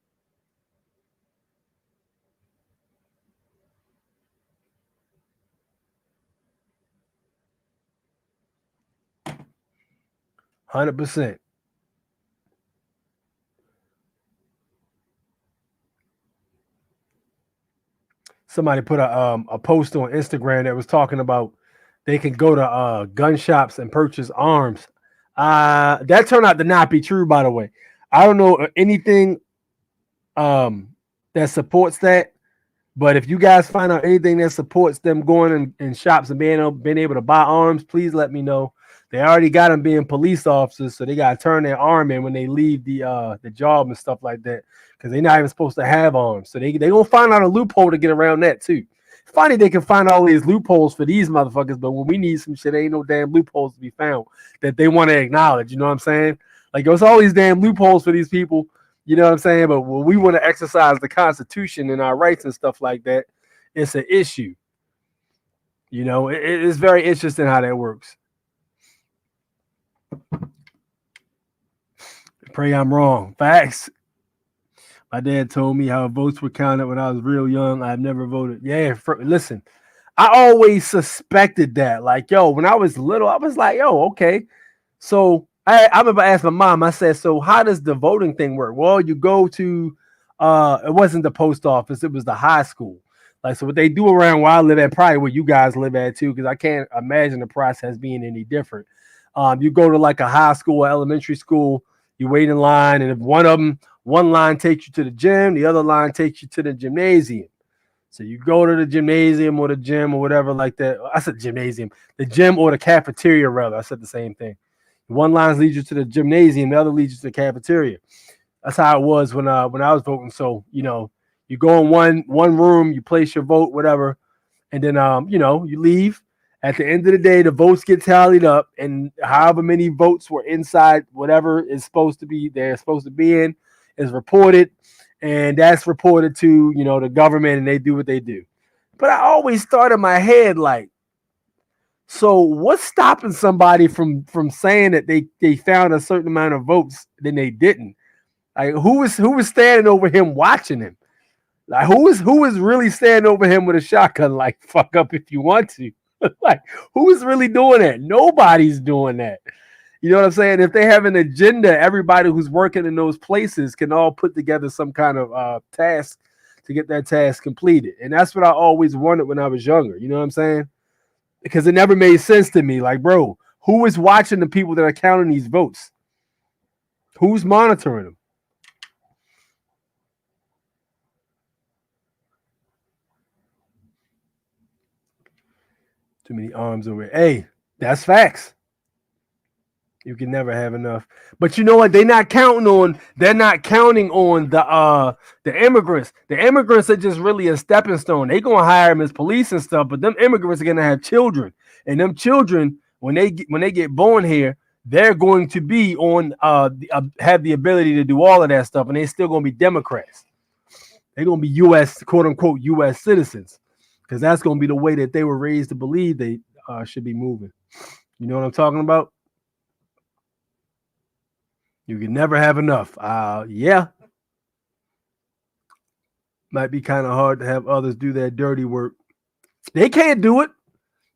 %. Somebody put a post on Instagram that was talking about they can go to gun shops and purchase arms. That turned out to not be true, by the way. I don't know anything that supports that, but if you guys find out anything that supports them going in shops and being able to buy arms, please let me know. They already got them being police officers, so they got to turn their arm in when they leave the job and stuff like that, because they're not even supposed to have arms. So they gonna find out a loophole to get around that too. Funny they can find all these loopholes for these motherfuckers, but when we need some shit, ain't no damn loopholes to be found that they want to acknowledge. You know what I'm saying? Like there's all these damn loopholes for these people. You know what I'm saying? But when we want to exercise the Constitution and our rights and stuff like that, it's an issue. You know, it's very interesting how that works. Pray I'm wrong. Facts. My dad told me how votes were counted when I was real young. I've never voted. Yeah, listen, I always suspected that. Like, yo, when I was little, I was like, yo, okay. So I remember asking my mom, I said, so how does the voting thing work? Well, you go to, it wasn't the post office, it was the high school. Like, so what they do around where I live at, probably where you guys live at too, because I can't imagine the process being any different. You go to like a high school or elementary school, you wait in line, and if one line takes you to the gym, the other line takes you to the gymnasium. So you go to the gymnasium or the gym or whatever like that. I said gymnasium, the gym or the cafeteria, rather. I said the same thing. One line leads you to the gymnasium, the other leads you to the cafeteria. That's how it was when I was voting. So, you know, you go in one room, you place your vote, whatever, and then you know, you leave. At the end of the day, the votes get tallied up, and however many votes were inside whatever is supposed to be, they're supposed to be in, is reported, and that's reported to, you know, the government, and they do what they do. But I always thought in my head, like, so what's stopping somebody from saying that they found a certain amount of votes, then they didn't? Like, who was standing over him watching him? Like, who is really standing over him with a shotgun? Like, fuck up if you want to. Like, who is really doing that? Nobody's doing that. You know what I'm saying? If they have an agenda, everybody who's working in those places can all put together some kind of task to get that task completed. And that's what I always wondered when I was younger. You know what I'm saying? Because it never made sense to me. Like, bro, who is watching the people that are counting these votes? Who's monitoring them? Too many arms over here. Hey, that's facts. You can never have enough. But you know what? They're not counting on the immigrants. The immigrants are just really a stepping stone. They're gonna hire them as police and stuff, but them immigrants are gonna have children. And them children, when they get born here, they're going to be on have the ability to do all of that stuff, and they're still gonna be Democrats. They're gonna be US, quote unquote, US citizens. Because that's gonna be the way that they were raised to believe they should be moving. You know what I'm talking about? You can never have enough. Yeah. Might be kind of hard to have others do that dirty work. They can't do it.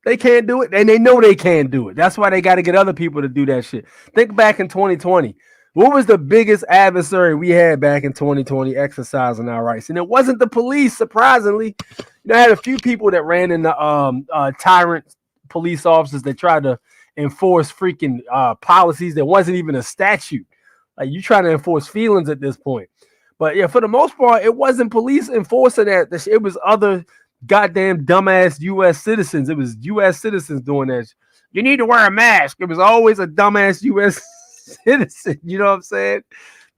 They can't do it. And they know they can't do it. That's why they got to get other people to do that shit. Think back in 2020. What was the biggest adversary we had back in 2020 exercising our rights? And it wasn't the police, surprisingly. You know, I had a few people that ran into tyrant police officers that tried to enforce freaking policies that wasn't even a statute. Like, you trying to enforce feelings at this point. But yeah, for the most part, it wasn't police enforcing that. It was other goddamn dumbass U.S. citizens. It was U.S. citizens doing that. You need to wear a mask. It was always a dumbass U.S. citizen. You know what I'm saying?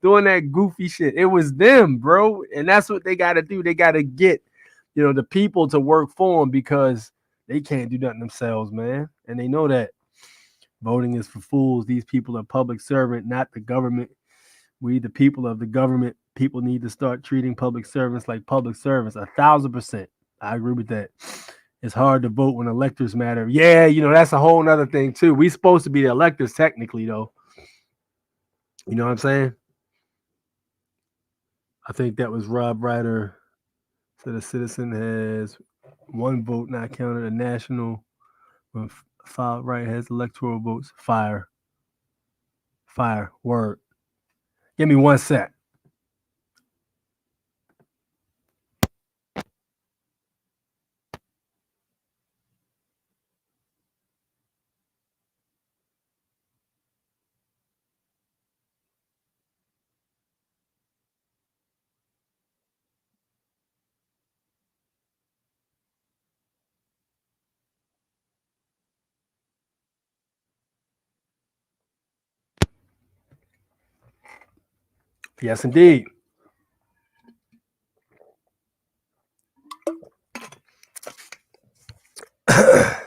Doing that goofy shit. It was them, bro. And that's what they got to do. They got to get, you know, the people to work for them because they can't do nothing themselves, man. And they know that. Voting is for fools. These people are public servant, not the government. We, the people of the government, people need to start treating public servants like public servants. 1,000%. I agree with that. It's hard to vote when electors matter. Yeah, you know, that's a whole nother thing, too. We're supposed to be the electors, technically, though. You know what I'm saying? I think that was Rob Ryder. Said a citizen has one vote not counted. A national when file right has electoral votes. Fire. Word. Give me 1 sec. Yes, indeed. But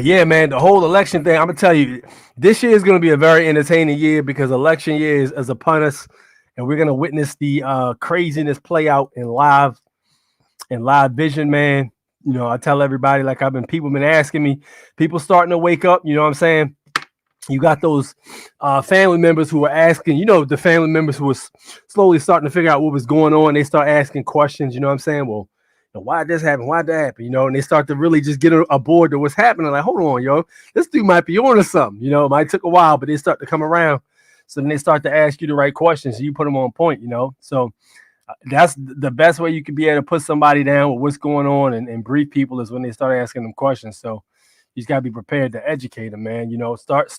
yeah, man, the whole election thing, I'm gonna tell you, this year is gonna be a very entertaining year because election year is upon us, and we're gonna witness the craziness play out in live vision, man. You know, I tell everybody, like people been asking me, people starting to wake up, you know what I'm saying? You got those family members who are asking, you know, the family members who was slowly starting to figure out what was going on. They start asking questions, you know what I'm saying? Well, why did this happen? Why did that happen? You know, and they start to really just get aboard to what's happening. Like, hold on, yo, this dude might be on to something. You know, it might took a while, but they start to come around. So then they start to ask you the right questions. So you put them on point, you know. So that's the best way you can be able to put somebody down with what's going on and brief people is when they start asking them questions. So you just got to be prepared to educate them, man. You know, start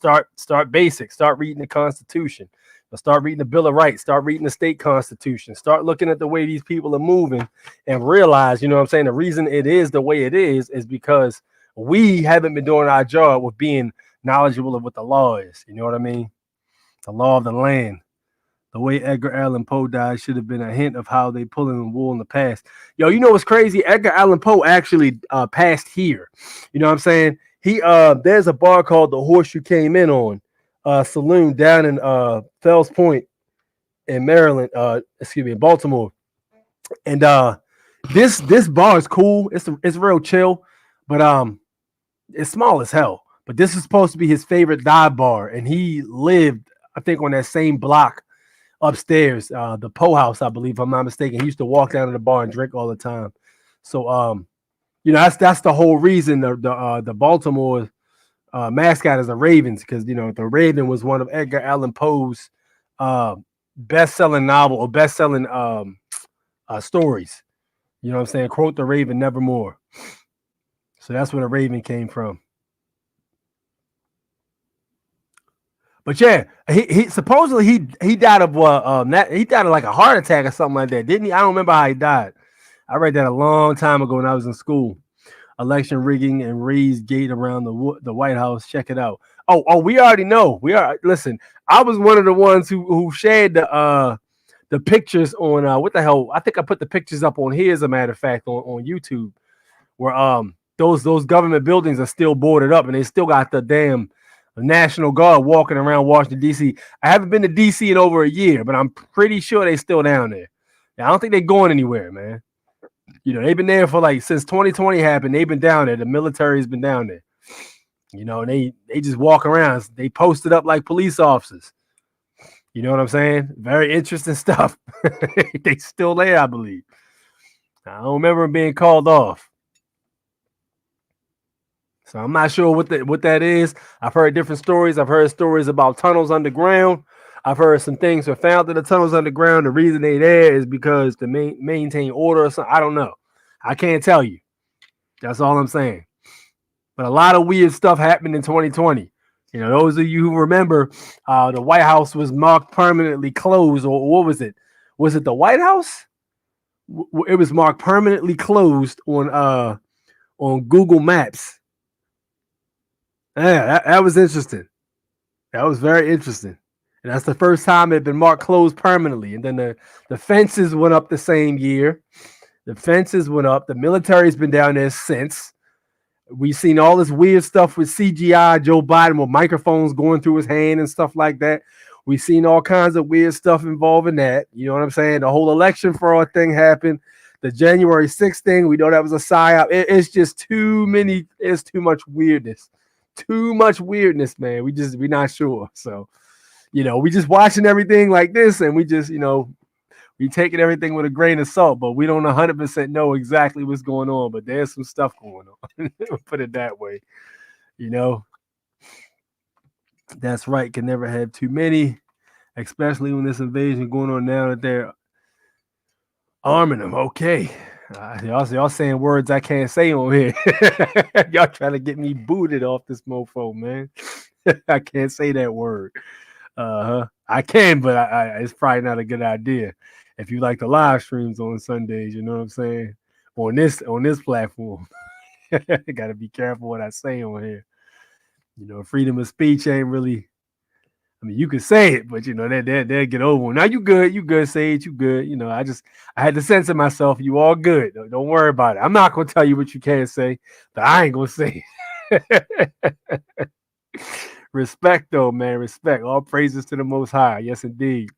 basic. Start reading the Constitution. Start reading the Bill of Rights. Start reading the state constitution. Start looking at the way these people are moving and realize, you know what I'm saying, the reason it is the way it is because we haven't been doing our job with being knowledgeable of what the law is. You know what I mean? The law of the land. The way Edgar Allan Poe died should have been a hint of how they pulling the wool in the past. Yo, you know what's crazy? Edgar Allan Poe actually passed here. You know what I'm saying? He there's a bar called the Horse You Came In On saloon down in Fells Point in Maryland. In Baltimore. And this bar is cool. It's real chill, but it's small as hell. But this is supposed to be his favorite dive bar, and he lived, I think, on that same block upstairs, the Poe House, I believe, if I'm not mistaken. He used to walk down to the bar and drink all the time. So that's the whole reason the Baltimore mascot is the Ravens, because the Raven was one of Edgar Allan Poe's best-selling novel or best-selling stories. You know what I'm saying? Quote the Raven, nevermore. So that's where the Raven came from. But yeah, he supposedly he died of he died of like a heart attack or something like that, didn't he? I don't remember how he died. I read that a long time ago when I was in school. Election rigging and raised gate around the White House. Check it out. Oh, we already know. Listen. I was one of the ones who shared the pictures on what the hell? I think I put the pictures up on here, as a matter of fact, on YouTube, where those government buildings are still boarded up and they still got the damn National Guard walking around Washington, D.C. I haven't been to D.C. in over a year, but I'm pretty sure they're still down there. Now, I don't think they're going anywhere, man. They've been there for since 2020 happened. They've been down there. The military's been down there. And they just walk around. They posted up like police officers. You know what I'm saying? Very interesting stuff. They still there, I believe. I don't remember them being called off. So I'm not sure what that is. I've heard different stories. I've heard stories about tunnels underground. I've heard some things were found in the tunnels underground. The reason they're there is because to maintain order or something. I don't know. I can't tell you. That's all I'm saying. But a lot of weird stuff happened in 2020. Those of you who remember, the White House was marked permanently closed. Or what was it? Was it the White House? It was marked permanently closed on Google Maps. Yeah, that was interesting. That was very interesting. And that's the first time it had been marked closed permanently. And then the fences went up the same year. The fences went up. The military's been down there since. We've seen all this weird stuff with CGI, Joe Biden with microphones going through his hand and stuff like that. We've seen all kinds of weird stuff involving that. You know what I'm saying? The whole election fraud thing happened. The January 6th thing, we know that was a psyop. It's just too many. It's too much weirdness. Too much weirdness, man. We're not sure. So, we just watching everything like this, and we just, we taking everything with a grain of salt, but we don't 100% know exactly what's going on. But there's some stuff going on. Put it that way. That's right. Can never have too many, especially when this invasion going on now that they're arming them. Okay. Y'all saying words I can't say on here. Y'all trying to get me booted off this mofo, man. I can't say that word. I can, but it's probably not a good idea. If you like the live streams on Sundays, you know what I'm saying? On this platform. Gotta be careful what I say on here. Freedom of speech ain't really. I mean, you can say it, but they'll get over it. Now you good, Sage, you good. I had to censor myself. You all good. Don't worry about it. I'm not gonna tell you what you can't say, but I ain't gonna say it. Respect though, man. Respect. All praises to the Most High. Yes, indeed.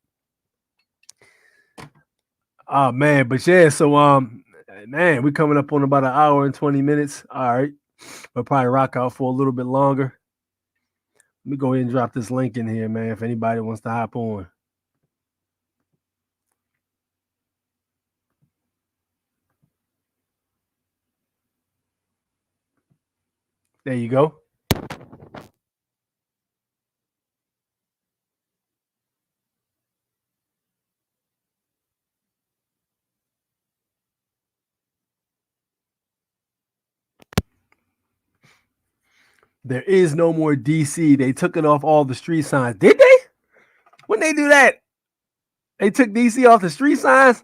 Oh man, but yeah, so man, we're coming up on about an hour and 20 minutes. All right. We'll probably rock out for a little bit longer. Let me go ahead and drop this link in here, man, if anybody wants to hop on. There you go. There is no more DC. They took it off all the street signs. Did they? When they do that? They took DC off the street signs?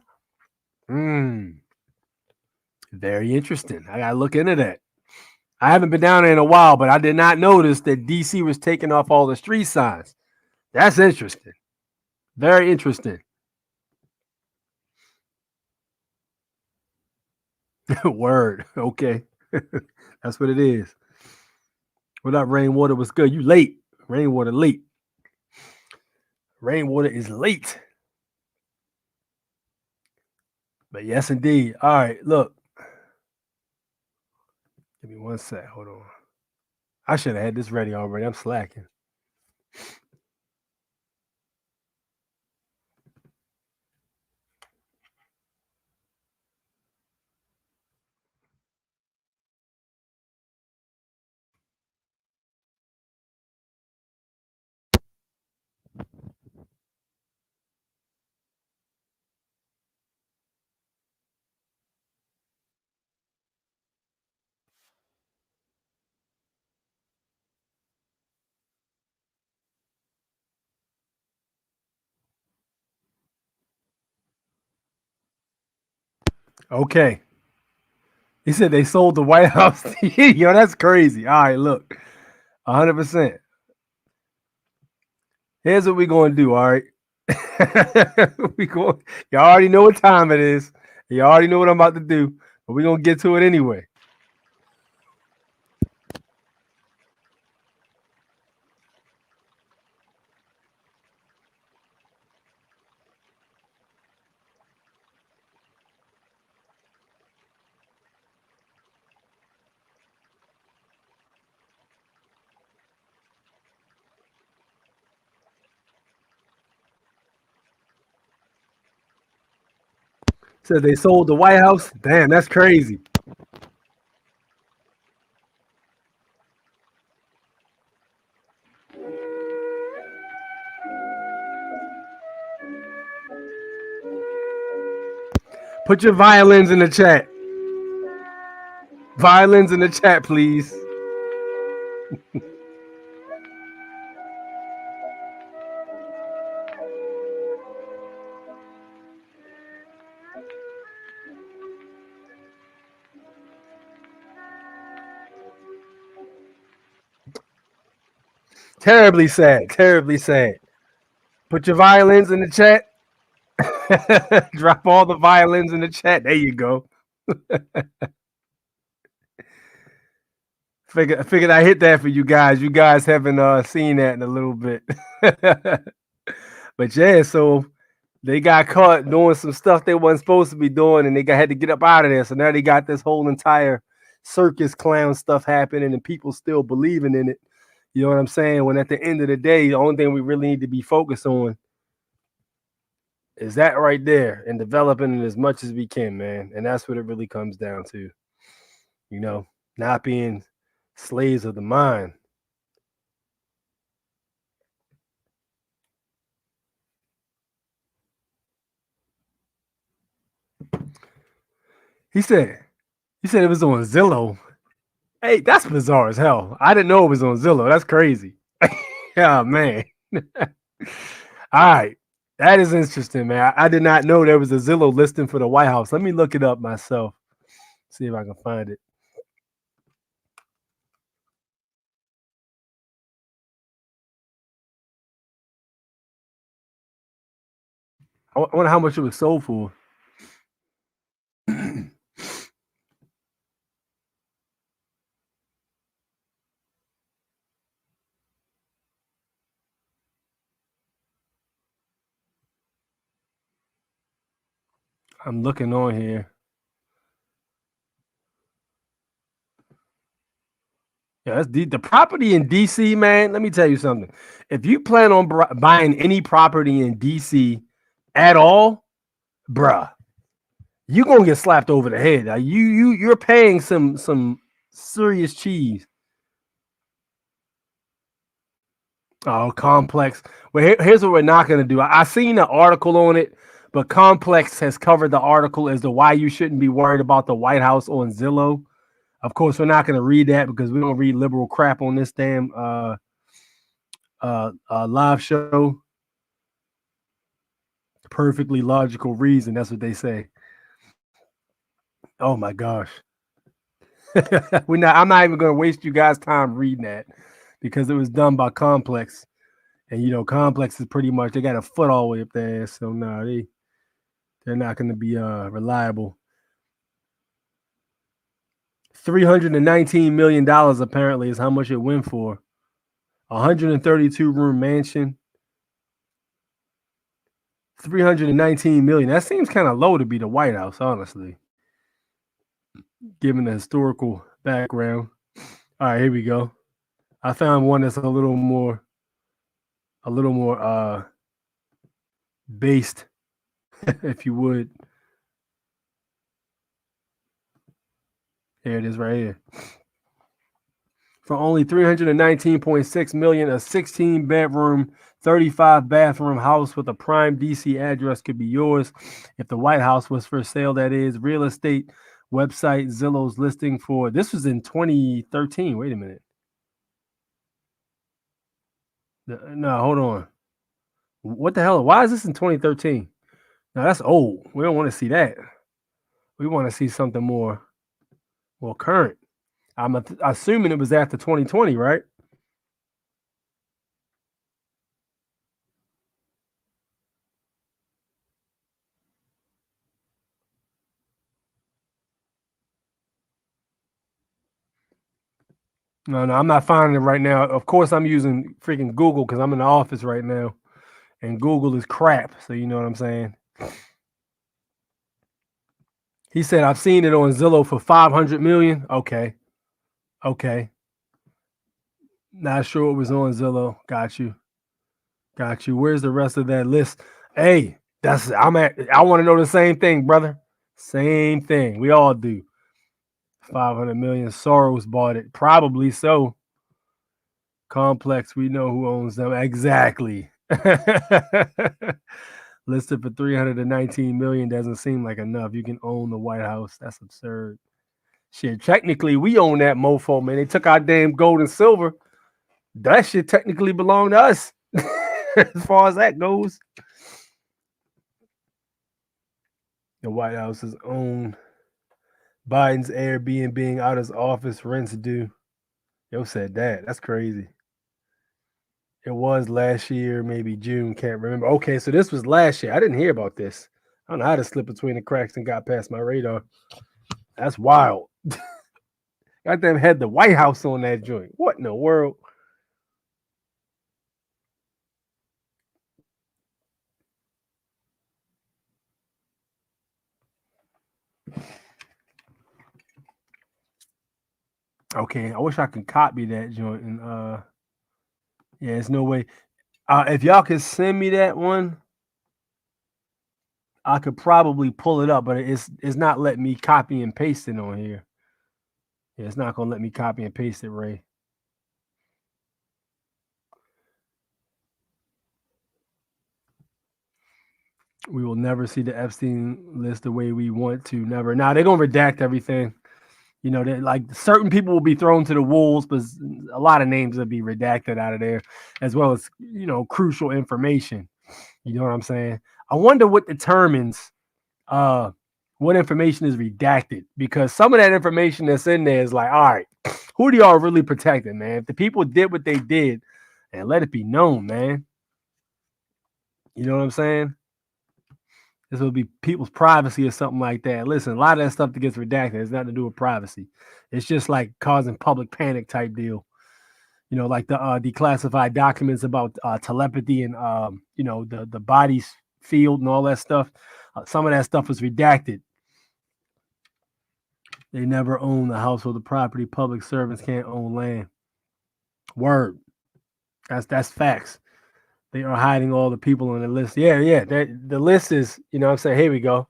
Very interesting. I gotta look into that. I haven't been down there in a while, but I did not notice that DC was taking off all the street signs. That's interesting. Very interesting. Word. Okay. That's what it is. What up, Rainwater? Was good? You late. Rainwater late. Rainwater is late. But yes, indeed. All right, look. Give me 1 sec. Hold on. I should have had this ready already. I'm slacking. Okay. He said they sold the White House. Yo, that's crazy. All right, look. 100%. Here's what we're going to do, all right? Y'all already know what time it is. You already know what I'm about to do, but we're going to get to it anyway. Said they sold the White House. Damn, that's crazy. Put your violins in the chat. Violins in the chat, please. Terribly sad. Terribly sad. Put your violins in the chat. Drop all the violins in the chat. There you go. Figured I hit that for you guys. You guys haven't seen that in a little bit. But yeah, so they got caught doing some stuff they wasn't supposed to be doing, and had to get up out of there. So now they got this whole entire circus clown stuff happening, and people still believing in it. You know what I'm saying? When at the end of the day, the only thing we really need to be focused on is that right there and developing it as much as we can, man. And that's what it really comes down to. You know, not being slaves of the mind. He said it was on Zillow. Hey, that's bizarre as hell. I didn't know it was on Zillow. That's crazy. Yeah, man. All right. That is interesting, man. I did not know there was a Zillow listing for the White House. Let me look it up myself. See if I can find it. I wonder how much it was sold for. I'm looking on here. Yeah, that's the property in DC, man. Let me tell you something. If you plan on buying any property in DC at all, bruh, you're gonna get slapped over the head. You're paying some serious cheese. Oh, Complex. Well, here's what we're not gonna do. I seen an article on it, but Complex has covered the article as to why you shouldn't be worried about the White House on Zillow. Of course, we're not gonna read that because we don't read liberal crap on this damn live show. Perfectly logical reason. That's what they say. Oh my gosh. I'm not even gonna waste you guys' time reading that because it was done by Complex. And you know, Complex is pretty much they got a foot all the way up there. So no, they're not gonna be reliable. $319 million apparently is how much it went for. 132 room mansion. $319 million. That seems kind of low to be the White House, honestly, given the historical background. All right, here we go. I found one that's a little more based, if you would. Here it is right here. For only $319.6 million, a 16-bedroom, 35-bathroom house with a prime DC address could be yours. If the White House was for sale, that is. Real estate website Zillow's listing for this was in 2013. Wait a minute. No, hold on. What the hell? Why is this in 2013? No, that's old. We don't want to see that. We want to see something more current. I'm assuming it was after 2020, right? No, I'm not finding it right now. Of course, I'm using freaking Google because I'm in the office right now, and Google is crap. So you know what I'm saying. He said, "I've seen it on Zillow for $500 million." Okay. Not sure it was on Zillow. Got you. Where's the rest of that list? Hey, I want to know the same thing, brother. Same thing. We all do. 500 million. Soros bought it. Probably so. Complex. We know who owns them. Exactly. Listed for 319 million doesn't seem like enough. You can own the White House. That's absurd. Shit, technically, we own that mofo, man. They took our damn gold and silver. That shit technically belong to us. As far as that goes. The White House is owned. Biden's Airbnb being out of his office, rents due. Yo said that. That's crazy. It was last year, maybe June. Can't remember. Okay, so this was last year. I didn't hear about this. I don't know how to slip between the cracks and got past my radar. That's wild. Goddamn had the White House on that joint. What in the world? Okay, I wish I could copy that joint and yeah, there's no way. If y'all could send me that one, I could probably pull it up, but it's not letting me copy and paste it on here. Yeah, it's not gonna let me copy and paste it, Ray. We will never see the Epstein list the way we want to. Never. Now they're gonna redact everything. You know, like certain people will be thrown to the wolves, but a lot of names will be redacted out of there, as well as crucial information. You know what I'm saying? I wonder what determines what information is redacted, because some of that information that's in there is like, all right, who do y'all really protecting, man? If the people did what they did, and let it be known, man. You know what I'm saying? This will be people's privacy or something like that. Listen, a lot of that stuff that gets redacted has nothing to do with privacy. It's just like causing public panic type deal. You know, like the declassified documents about telepathy and the body's field and all that stuff. Some of that stuff was redacted. They never own the household property. Public servants can't own land. Word. That's facts. They are hiding all the people on the list. Yeah. The list is, you know what I'm saying? Here we go.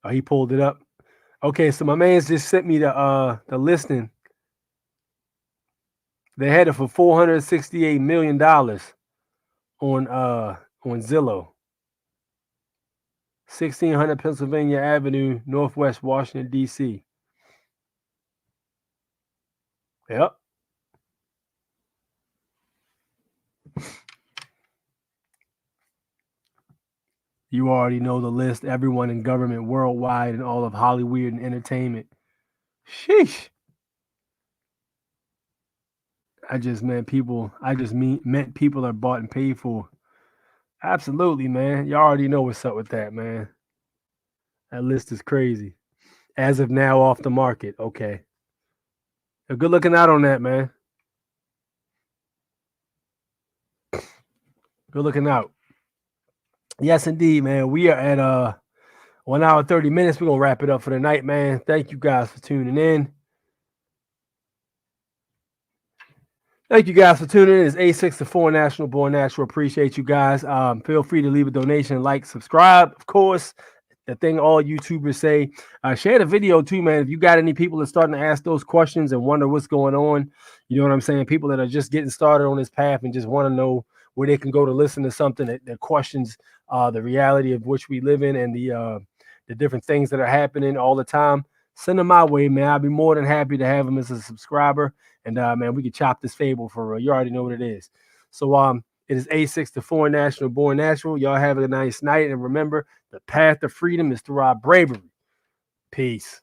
Oh, he pulled it up. Okay, so my man's just sent me the listing. They had it for $468 million on Zillow. 1600 Pennsylvania Avenue, Northwest Washington, D.C. Yep. You already know the list. Everyone in government worldwide and all of Hollywood and entertainment. Sheesh. I just meant people are bought and paid for. Absolutely, man. You already know what's up with that, man. That list is crazy. As of now, off the market. Okay. Good looking out on that, man. Good looking out. Yes, indeed, man. We are at 1 hour 30 minutes. We're gonna wrap it up for the night, man. Thank you guys for tuning in. Thank you guys for tuning in. It's A64 National Born Natural. Appreciate you guys. Feel free to leave a donation, like, subscribe, of course. The thing all YouTubers say. Share the video too, man. If you got any people that starting to ask those questions and wonder what's going on, you know what I'm saying? People that are just getting started on this path and just want to know where they can go to listen to something that questions the reality of which we live in and the different things that are happening all the time. Send them my way, man. I'll be more than happy to have them as a subscriber. And man, we can chop this fable for real. You already know what it is. So it is A64 National Born Natural. Y'all have a nice night. And remember, the path to freedom is through our bravery. Peace.